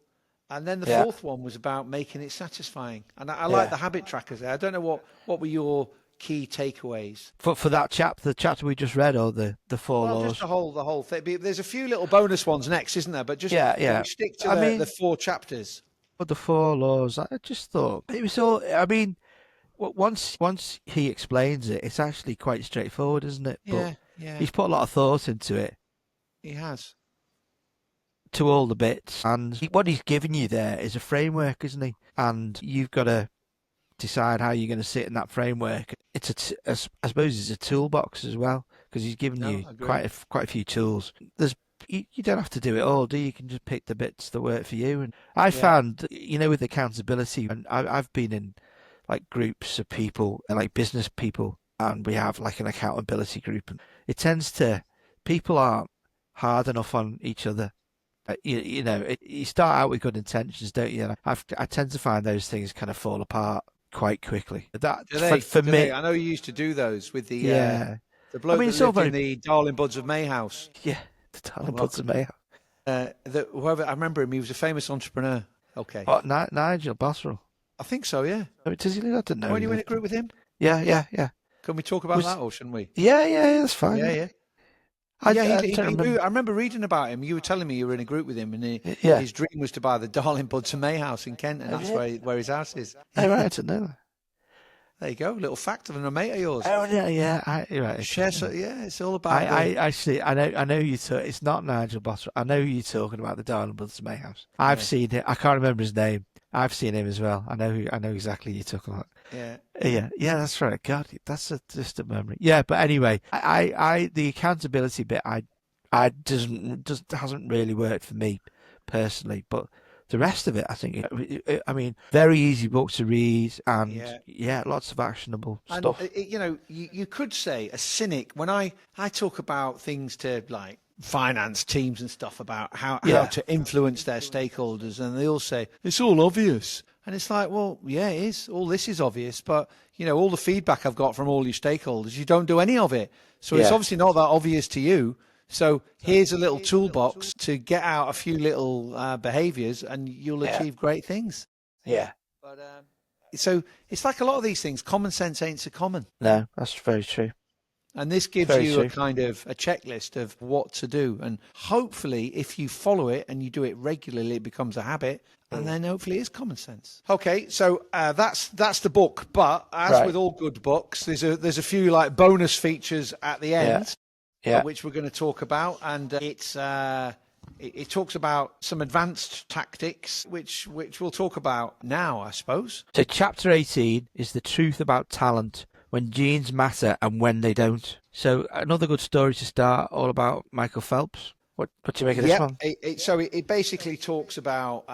And then the fourth one was about making it satisfying. And I like the habit trackers there. I don't know what were your key takeaways For that chapter, the chapter we just read, or the 4 laws? Just the whole thing. There's a few little bonus ones next, isn't there? But just stick to the 4 chapters. But the 4 laws, I just thought it was all. I mean, once he explains it, it's actually quite straightforward, isn't it? But he's put a lot of thought into it. He has. To all the bits, and what he's given you there is a framework, isn't he? And you've got to decide how you're going to sit in that framework. It's I suppose it's a toolbox as well, because he's given you quite a few tools. You don't have to do it all, do you? You can just pick the bits that work for you. And I found, with accountability, and I've been in like groups of people, like business people, and we have like an accountability group, and it tends to, people aren't hard enough on each other. You start out with good intentions, don't you? And I tend to find those things kind of fall apart quite quickly. For me, I know you used to do those with the bloke it's that lived in the Darling Buds of May house. Yeah, the Darling Buds of May house. Whoever, I remember him. He was a famous entrepreneur. Okay. What, Nigel Boswell? I think so. Yeah. Does he live? I don't know. Were you in a group with him? Yeah. Can we talk about that, or shouldn't we? Yeah, that's fine. Yeah. I remember reading about him. You were telling me you were in a group with him, and his dream was to buy the Darling Buds of May house in Kent, and that's where his house is. Oh, right, I didn't know that. There you go, little fact of a mate of yours. Oh yeah, you're right. Share, it's all about. I actually, I know you. It's not Nigel Boswell. I know you're talking about the Darling Buds of May house. I've seen it. I can't remember his name. I've seen him as well. I know exactly you're talking about. Yeah. That's right. God, that's just a memory. Yeah, but anyway, I the accountability bit, hasn't really worked for me personally, but the rest of it, I think, very easy book to read, and lots of actionable stuff. You could say a cynic, when I talk about things to like finance teams and stuff about how to influence their stakeholders, and they all say it's all obvious, and it's like, well, yeah, it is. All this is obvious, but all the feedback I've got from all your stakeholders, you don't do any of it, so it's obviously not that obvious to you. So here's a little toolbox to get out a few little behaviours, and you'll achieve great things. Yeah. But so it's like a lot of these things. Common sense ain't so common. No, that's very true. And this gives you a kind of a checklist of what to do. And hopefully, if you follow it and you do it regularly, it becomes a habit. And then hopefully it's common sense. Okay, so that's the book. But as with all good books, there's a few like bonus features at the end. Which we're going to talk about, and it talks about some advanced tactics, which we'll talk about now, I suppose. So chapter 18 is the truth about talent, when genes matter and when they don't. So another good story to start, all about Michael Phelps. What do you make of this one? It basically talks about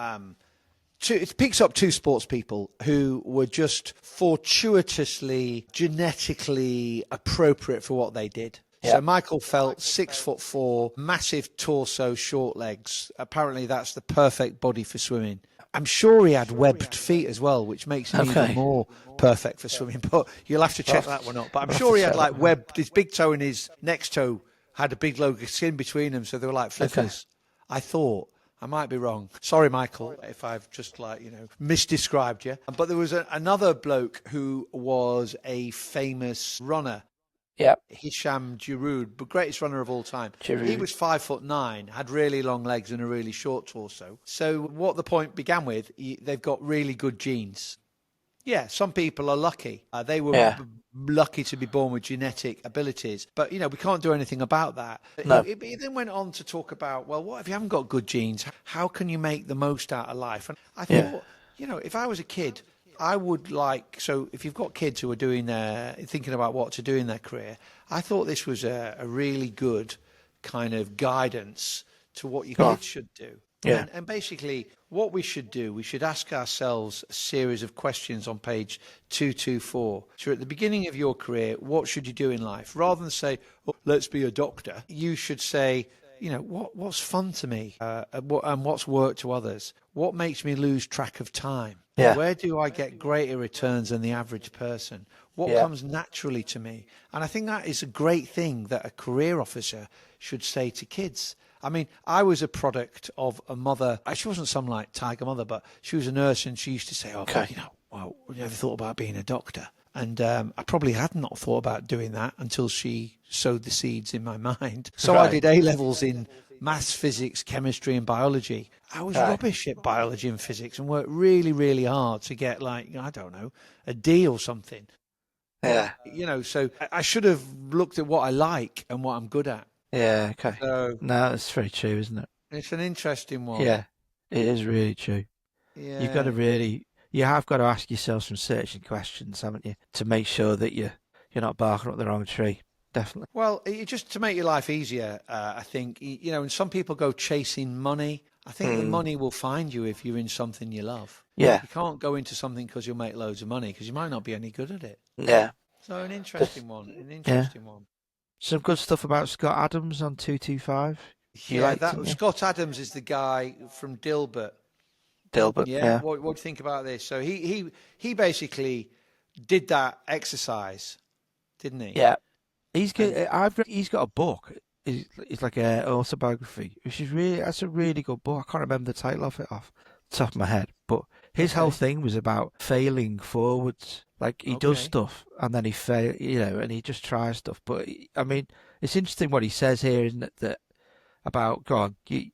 it picks up 2 sports people who were just fortuitously genetically appropriate for what they did. So Michael Phelps, 6'4", massive torso, short legs. Apparently that's the perfect body for swimming. I'm sure he had webbed feet as well, which makes him even more perfect for swimming. But you'll have to check that one up. But I'm sure he had like webbed, his big toe and his next toe had a big load of skin between them, so they were like flippers. I thought. I might be wrong. Sorry, Michael, if I've just misdescribed you. But there was another bloke who was a famous runner. Yeah. Hisham Giroud, the greatest runner of all time. Giroud. He was 5'9", had really long legs and a really short torso. So what the point began with, they've got really good genes. Yeah, some people are lucky. They were lucky to be born with genetic abilities. But, we can't do anything about that. No. He then went on to talk about, well, what if you haven't got good genes? How can you make the most out of life? And I thought, if I was a kid, I would so if you've got kids who are thinking about what to do in their career, I thought this was a really good kind of guidance to what your kids should do. Yeah. And basically what we should do, we should ask ourselves a series of questions on page 224. So at the beginning of your career, what should you do in life? Rather than say, let's be a doctor, you should say, what's fun to me and what's worked to others? What makes me lose track of time? Yeah. Where do I get greater returns than the average person? What comes naturally to me? And I think that is a great thing that a career officer should say to kids. I mean, I was a product of a mother. She wasn't some tiger mother, but she was a nurse, and she used to say, have you ever thought about being a doctor? And I probably had not thought about doing that until she sowed the seeds in my mind. So I did A-levels in maths, physics, chemistry and biology. I was rubbish at biology and physics and worked really, really hard to get a D or something. Yeah. So I should have looked at what I like and what I'm good at. Yeah, okay. So, no, it's very true, isn't it? It's an interesting one. Yeah, it is really true. Yeah. You have got to ask yourself some searching questions, haven't you, to make sure that you're not barking up the wrong tree. Definitely. Well, just to make your life easier, I think, and some people go chasing money. I think the money will find you if you're in something you love. Yeah. You can't go into something because you'll make loads of money because you might not be any good at it. Yeah. So an interesting one. Some good stuff about Scott Adams on 225. Scott Adams is the guy from Dilbert. Yeah. What do you think about this? So he basically did that exercise, didn't he? Yeah. He's good. He's got a book. It's like an autobiography, which is that's a really good book. I can't remember the title of it off the top of my head, but his whole thing was about failing forwards. Like he does stuff and then he fails, and he just tries stuff. But I mean, it's interesting what he says here, isn't it? That about God, you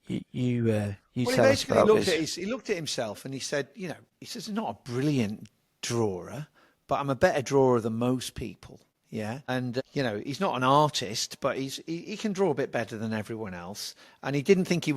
Well, he basically looked at himself and he said, he says, I'm not a brilliant drawer, but I'm a better drawer than most people. Yeah. And, he's not an artist, but he can draw a bit better than everyone else. And he didn't think he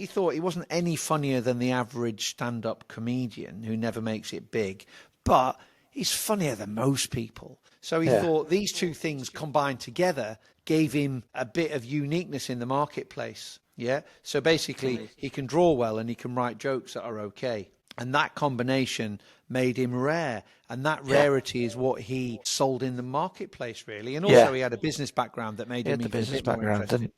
thought he wasn't any funnier than the average stand-up comedian who never makes it big, but he's funnier than most people. So he thought these two things combined together gave him a bit of uniqueness in the marketplace. Yeah. So basically he can draw well and he can write jokes that are okay. And that combination made him rare. And that rarity is what he sold in the marketplace, really. And also he had a business background that made him even a bit more interesting.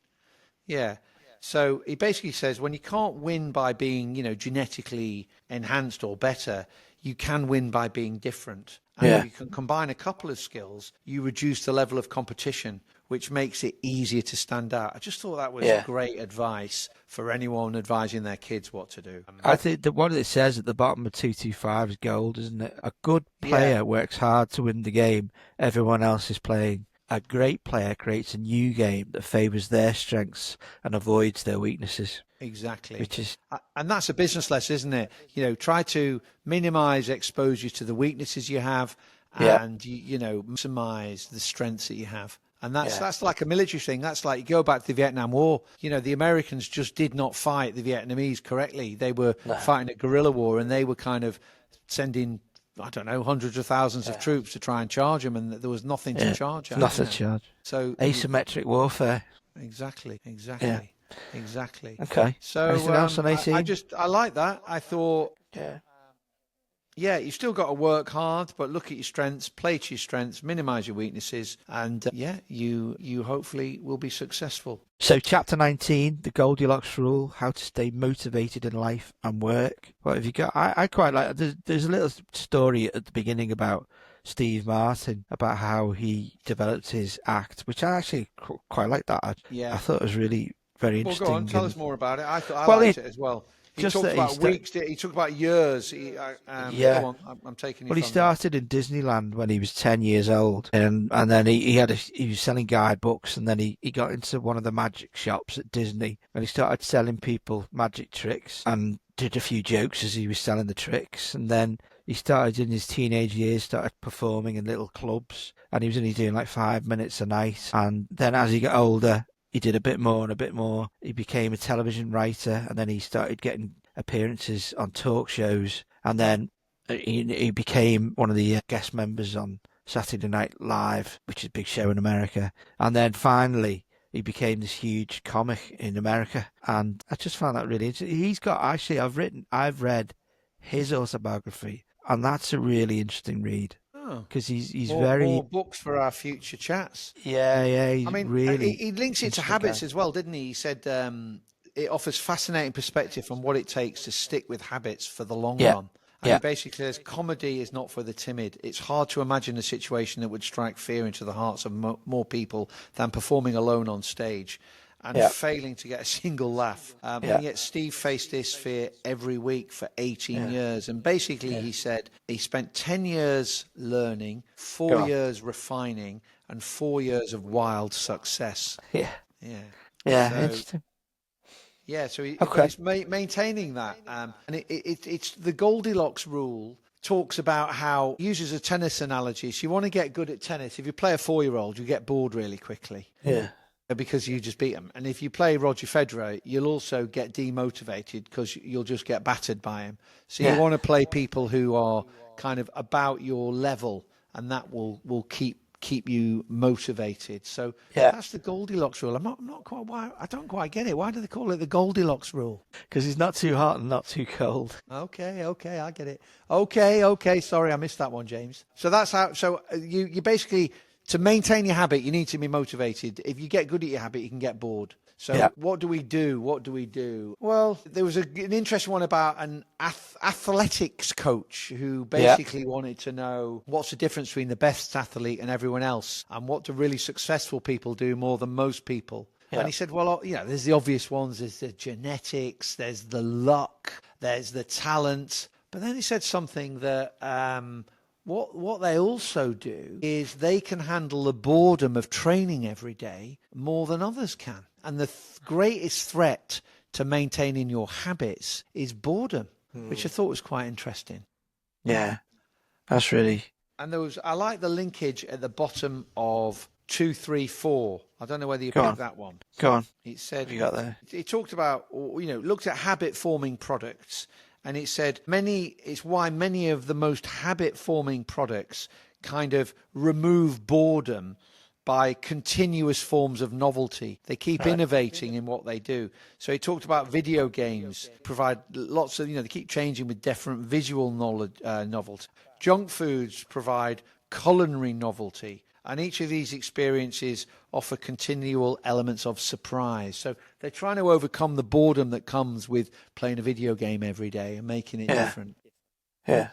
Yeah. So he basically says when you can't win by being, genetically enhanced or better, you can win by being different. And if you can combine a couple of skills, you reduce the level of competition, which makes it easier to stand out. I just thought that was great advice for anyone advising their kids what to do. I think that what it says at the bottom of 225 is gold, isn't it? A good player works hard to win the game everyone else is playing. A great player creates a new game that favours their strengths and avoids their weaknesses. Exactly. And that's a business lesson, isn't it? Try to minimise exposure to the weaknesses you have and, maximise the strengths that you have. And that's like a military thing. That's like you go back to the Vietnam War. The Americans just did not fight the Vietnamese correctly. They were fighting a guerrilla war and they were kind of sending, I don't know, hundreds of thousands of troops to try and charge them, and there was nothing to charge at. Nothing to charge. So asymmetric warfare. Exactly. Yeah. Exactly. Okay. So anything else on 18? I like that. I thought, you've still got to work hard, but look at your strengths, play to your strengths, minimise your weaknesses, and you hopefully will be successful. So chapter 19, the Goldilocks rule, how to stay motivated in life and work. What have you got? I quite like, there's a little story at the beginning about Steve Martin, about how he developed his act, which I actually quite like that. I thought it was really very interesting. Well, go on, tell us more about it. I liked it as well. He Just talked that about he's weeks. He talked about years. Yeah. Go on, I'm taking you. Well, he from started in Disneyland when he was 10 years old, and then he was selling guidebooks, and then he got into one of the magic shops at Disney, and he started selling people magic tricks and did a few jokes as he was selling the tricks, and then he started in his teenage years, started performing in little clubs, and he was only doing like 5 minutes a night, and then as he got older, he did a bit more and a bit more. He became a television writer, and then he started getting appearances on talk shows, and then he became one of the guest members on Saturday Night Live, which is a big show in America. And then finally, he became this huge comic in America. And I just found that really interesting. He's got, actually, I've read his autobiography, and that's a really interesting read. Oh, Because he's more, very, more books for our future chats. yeah, he's I mean, really. he links it to interesting habits guy. as well, didn't he? He said it offers fascinating perspective on what it takes to stick with habits for the long Yeah. run. And Yeah. he basically says comedy is not for the timid. It's hard to imagine a situation that would strike fear into the hearts of more people than performing alone on stage and Yeah. failing to get a single laugh. Yeah. And yet Steve faced this fear every week for 18 years. And basically he said he spent 10 years learning, Go 4 on. years refining, and 4 years of wild success. Yeah. Yeah. Yeah. So- Interesting. Yeah, so Okay. it's maintaining that. And it's the Goldilocks rule talks about how, uses a tennis analogy. So you want to get good at tennis. If you play a 4-year-old, you get bored really quickly Yeah. because you just beat them. And if you play Roger Federer, you'll also get demotivated because you'll just get battered by him. So Yeah. you want to play people who are kind of about your level, and that will keep you motivated. So Yeah. that's the Goldilocks rule. I'm not quite why I don't quite get it. Why do they call it the Goldilocks rule? Because he's not too hot and not too cold. Okay, I get it. Okay. Sorry, I missed that one, James. So that's how. So you basically, to maintain your habit, you need to be motivated. If you get good at your habit, you can get bored. So Yeah. what do we do? Well, there was an interesting one about an athletics coach who basically wanted to know what's the difference between the best athlete and everyone else, and what do really successful people do more than most people. Yeah. And he said, well, there's the obvious ones. There's the genetics, there's the luck, there's the talent. But then he said something that what they also do is they can handle the boredom of training every day more than others can. And the greatest threat to maintaining your habits is boredom, which I thought was quite interesting. Yeah. That's really. And I like the linkage at the bottom of 234. I don't know whether you Go picked on. that one. Go on. It said, What have you got there? it talked about, looked at habit forming products, and it said it's why many of the most habit forming products kind of remove boredom by continuous forms of novelty. They keep innovating in what they do. So he talked about video games provide lots of, they keep changing with different visual novelty. Junk foods provide culinary novelty. And each of these experiences offer continual elements of surprise. So they're trying to overcome the boredom that comes with playing a video game every day and making it different. Yeah.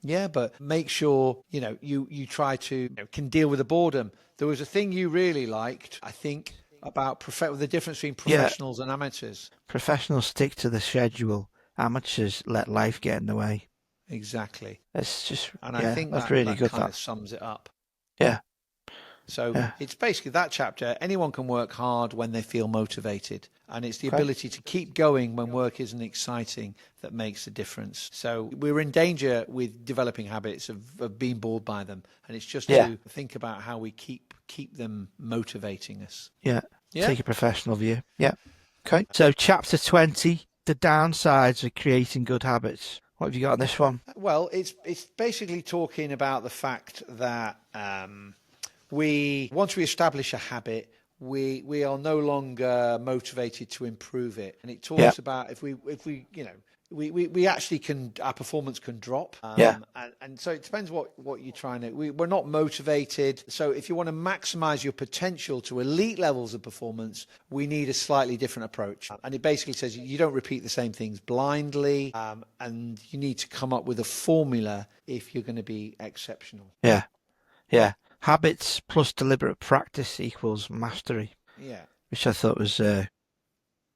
Yeah, but make sure, you try to can deal with the boredom. There was a thing you really liked, I think, about the difference between professionals and amateurs. Professionals stick to the schedule. Amateurs let life get in the way. Exactly. It's just, And I think that's that, really that good. kind That. of sums it up. Yeah. So Yeah. it's basically that chapter. Anyone can work hard when they feel motivated. And it's the Okay. ability to keep going when work isn't exciting that makes a difference. So we're in danger with developing habits of being bored by them. And it's just Yeah. to think about how we keep them motivating us. Yeah. Yeah. Take a professional view. Yeah. Okay. So chapter 20, the downsides of creating good habits. What have you got on this one? Well, it's basically talking about the fact that once we establish a habit, we are no longer motivated to improve it. And it talks about if we we actually our performance can drop. And so it depends what you're trying to, we're not motivated. So if you want to maximize your potential to elite levels of performance, we need a slightly different approach. And it basically says you don't repeat the same things blindly, and you need to come up with a formula if you're going to be exceptional. Yeah. Yeah. Habits plus deliberate practice equals mastery, Yeah. which I thought was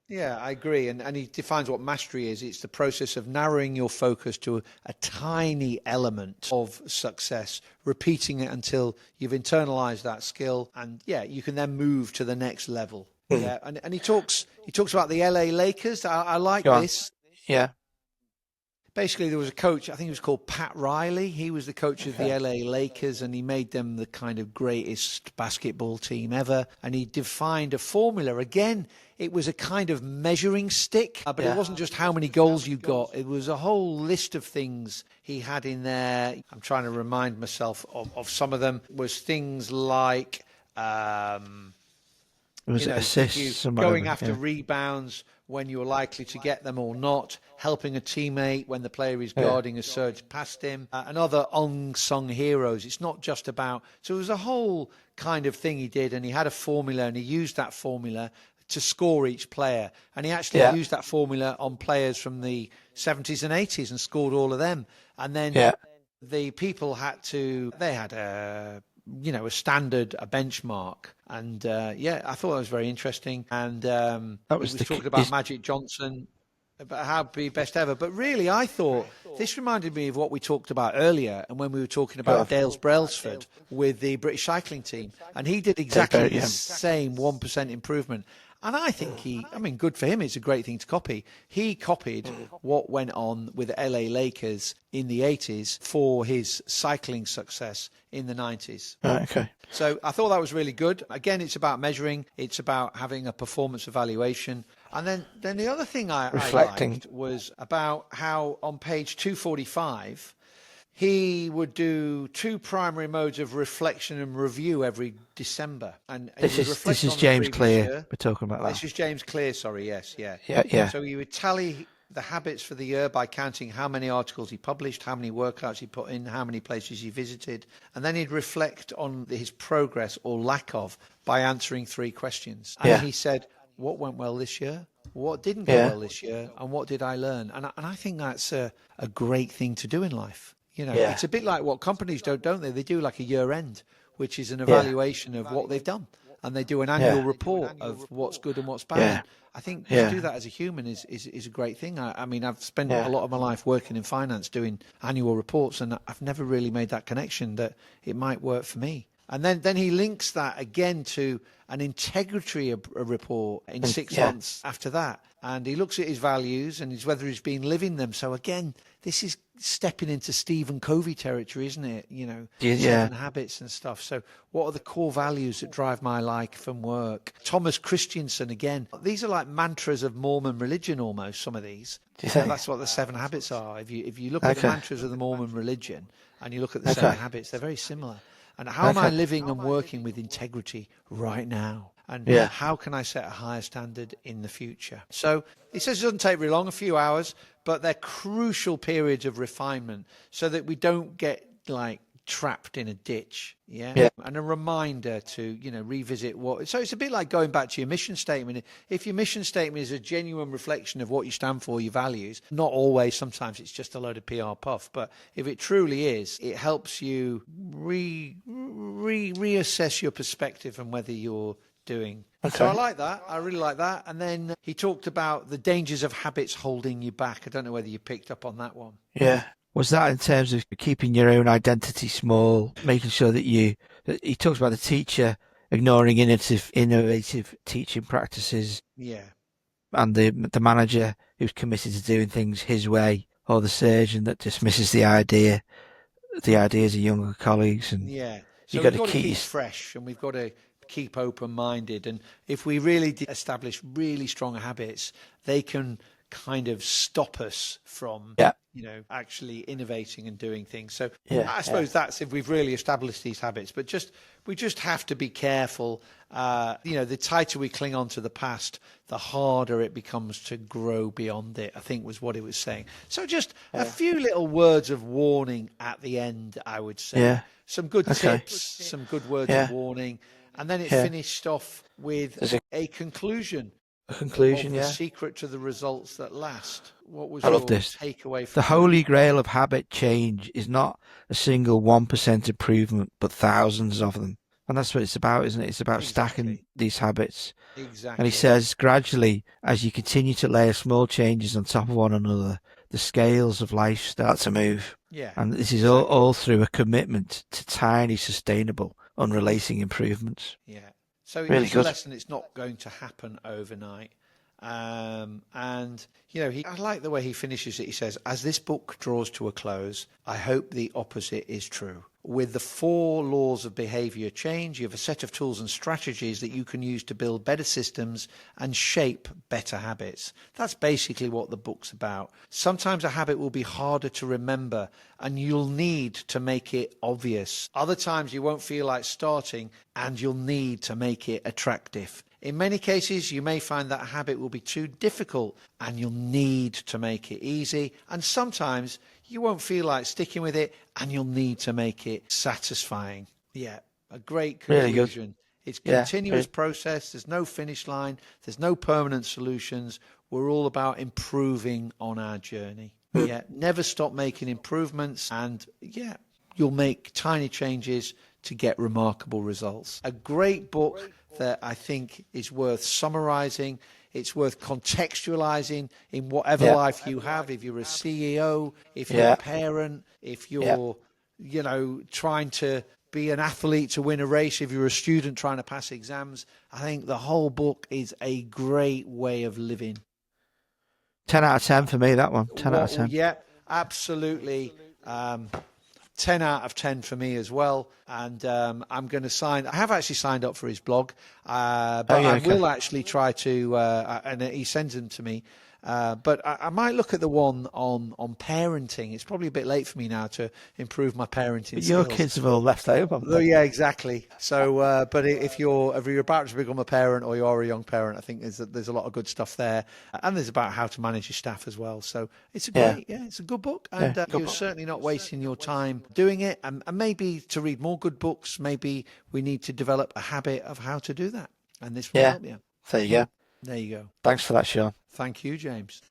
Yeah, I agree. And he defines what mastery is. It's the process of narrowing your focus to a tiny element of success, repeating it until you've internalized that skill. And yeah, you can then move to the next level. Yeah. And he talks about the LA Lakers. I like Go on. this. Yeah. Basically, there was a coach, I think he was called Pat Riley. He was the coach of the LA Lakers, and he made them the kind of greatest basketball team ever. And he defined a formula. Again, it was a kind of measuring stick, but it wasn't just how many goals you got. It was a whole list of things he had in there. I'm trying to remind myself of some of them. Was things like Was it assists and going whatever? after rebounds when you're likely to get them or not, helping a teammate when the player is guarding a surge past him, and other unsung heroes. It's not just about... So it was a whole kind of thing he did, and he had a formula, and he used that formula to score each player. And he actually used that formula on players from the 70s and 80s and scored all of them. And then the people had to... They had a standard, a benchmark. And I thought that was very interesting. And That was he was talking about Magic Johnson, about how to be best ever. But really, I thought this reminded me of what we talked about earlier, and when we were talking about Dales Brailsford with the British cycling team. And he did exactly the same 1% improvement. And I think good for him. It's a great thing to copy. He copied what went on with the LA Lakers in the 80s for his cycling success in the 90s. Right, okay. So I thought that was really good. Again, it's about measuring. It's about having a performance evaluation. And then the other thing I liked was about how on page 245, he would do 2 primary modes of reflection and review every December. And This is James Clear. We're talking about that. This is James Clear, sorry, yes, yeah. Yeah. So he would tally the habits for the year by counting how many articles he published, how many workouts he put in, how many places he visited. And then he'd reflect on his progress or lack of by answering 3 questions. And he said, what went well this year? What didn't go well this year? And what did I learn? And I think that's a great thing to do in life. It's a bit like what companies do, don't they? They do like a year end, which is an evaluation of what they've done. And they do an annual report of what's good and what's bad. Yeah. I think to do that as a human is a great thing. I mean, I've spent a lot of my life working in finance doing annual reports, and I've never really made that connection that it might work for me. And then he links that again to an integrity report in 6 months after that. And he looks at his values and whether he's been living them. So again, this is stepping into Stephen Covey territory, isn't it? 7 habits and stuff. So what are the core values that drive my life and work? Thomas Christiansen, again, these are like mantras of Mormon religion almost, some of these. That's what the 7 habits are. If you look at the mantras of the Mormon religion and you look at the 7 habits, they're very similar. And how am I living and working with integrity right now? And how can I set a higher standard in the future? So he says it doesn't take very long, a few hours, but they're crucial periods of refinement so that we don't get trapped in a ditch. And a reminder to revisit so it's a bit like going back to your mission statement. If your mission statement is a genuine reflection of what you stand for, your values, not always, sometimes it's just a load of PR puff, but if it truly is, it helps you reassess your perspective and whether you're doing. So I like that. I really like that. And then he talked about the dangers of habits holding you back. I don't know whether you picked up on that one. Yeah. Was that in terms of keeping your own identity small, making sure that he talks about the teacher ignoring innovative teaching practices. Yeah. And the manager who's committed to doing things his way, or the surgeon that dismisses the ideas of younger colleagues. And so we've got to keep fresh, and we've got to keep open-minded. And if we really establish really strong habits, they can kind of stop us from actually innovating and doing things. So I suppose that's if we've really established these habits, but we just have to be careful. The tighter we cling on to the past, the harder it becomes to grow beyond it, I think was what it was saying. So just a few little words of warning at the end, I would say. Some good tips, some good words of warning. And then it finished off with a conclusion. The secret to the results that last. What was your takeaway from the holy grail of habit change is not a single 1% improvement, but thousands of them. And that's what it's about, isn't it? It's about stacking Exactly. these habits. And he Exactly. says, gradually, as you continue to layer small changes on top of one another, the scales of life start to move. Yeah. And this is all through a commitment to tiny, sustainable, unrelenting improvements. Yeah. So Really it's a good. lesson. It's not going to happen overnight. And, I like the way he finishes it. He says, as this book draws to a close, I hope the opposite is true. With the 4 laws of behavior change, you have a set of tools and strategies that you can use to build better systems and shape better habits. That's basically what the book's about. Sometimes a habit will be harder to remember and you'll need to make it obvious. Other times you won't feel like starting and you'll need to make it attractive. In many cases, you may find that a habit will be too difficult and you'll need to make it easy. And sometimes you won't feel like sticking with it and you'll need to make it satisfying. Yeah, a great Really good. conclusion. It's Yeah, continuous process. There's no finish line. There's no permanent solutions. We're all about improving on our journey. Yeah, never stop making improvements. And yeah, you'll make tiny changes to get remarkable results. A great book that I think is worth summarizing. It's worth contextualizing in whatever life you have. If you're a CEO, if you're a parent, if you're, trying to be an athlete to win a race, if you're a student trying to pass exams, I think the whole book is a great way of living. 10 out of 10 for me, that one. 10 out of 10. Yeah, absolutely. 10 out of 10 for me as well. And I'm going to sign. I have actually signed up for his blog, but I will actually try to, and he sends them to me. But I might look at the one on parenting. It's probably a bit late for me now to improve my parenting skills. Your kids have all left home, haven't they? Yeah, exactly. So, but if you're about to become a parent or you are a young parent, I think there's a lot of good stuff there, and there's about how to manage your staff as well. So it's a great, it's a good book, and you're certainly not wasting your time doing it. And maybe to read more good books, maybe we need to develop a habit of how to do that, and this will help you. There you go. There you go. Thanks for that, Sean. Thank you, James.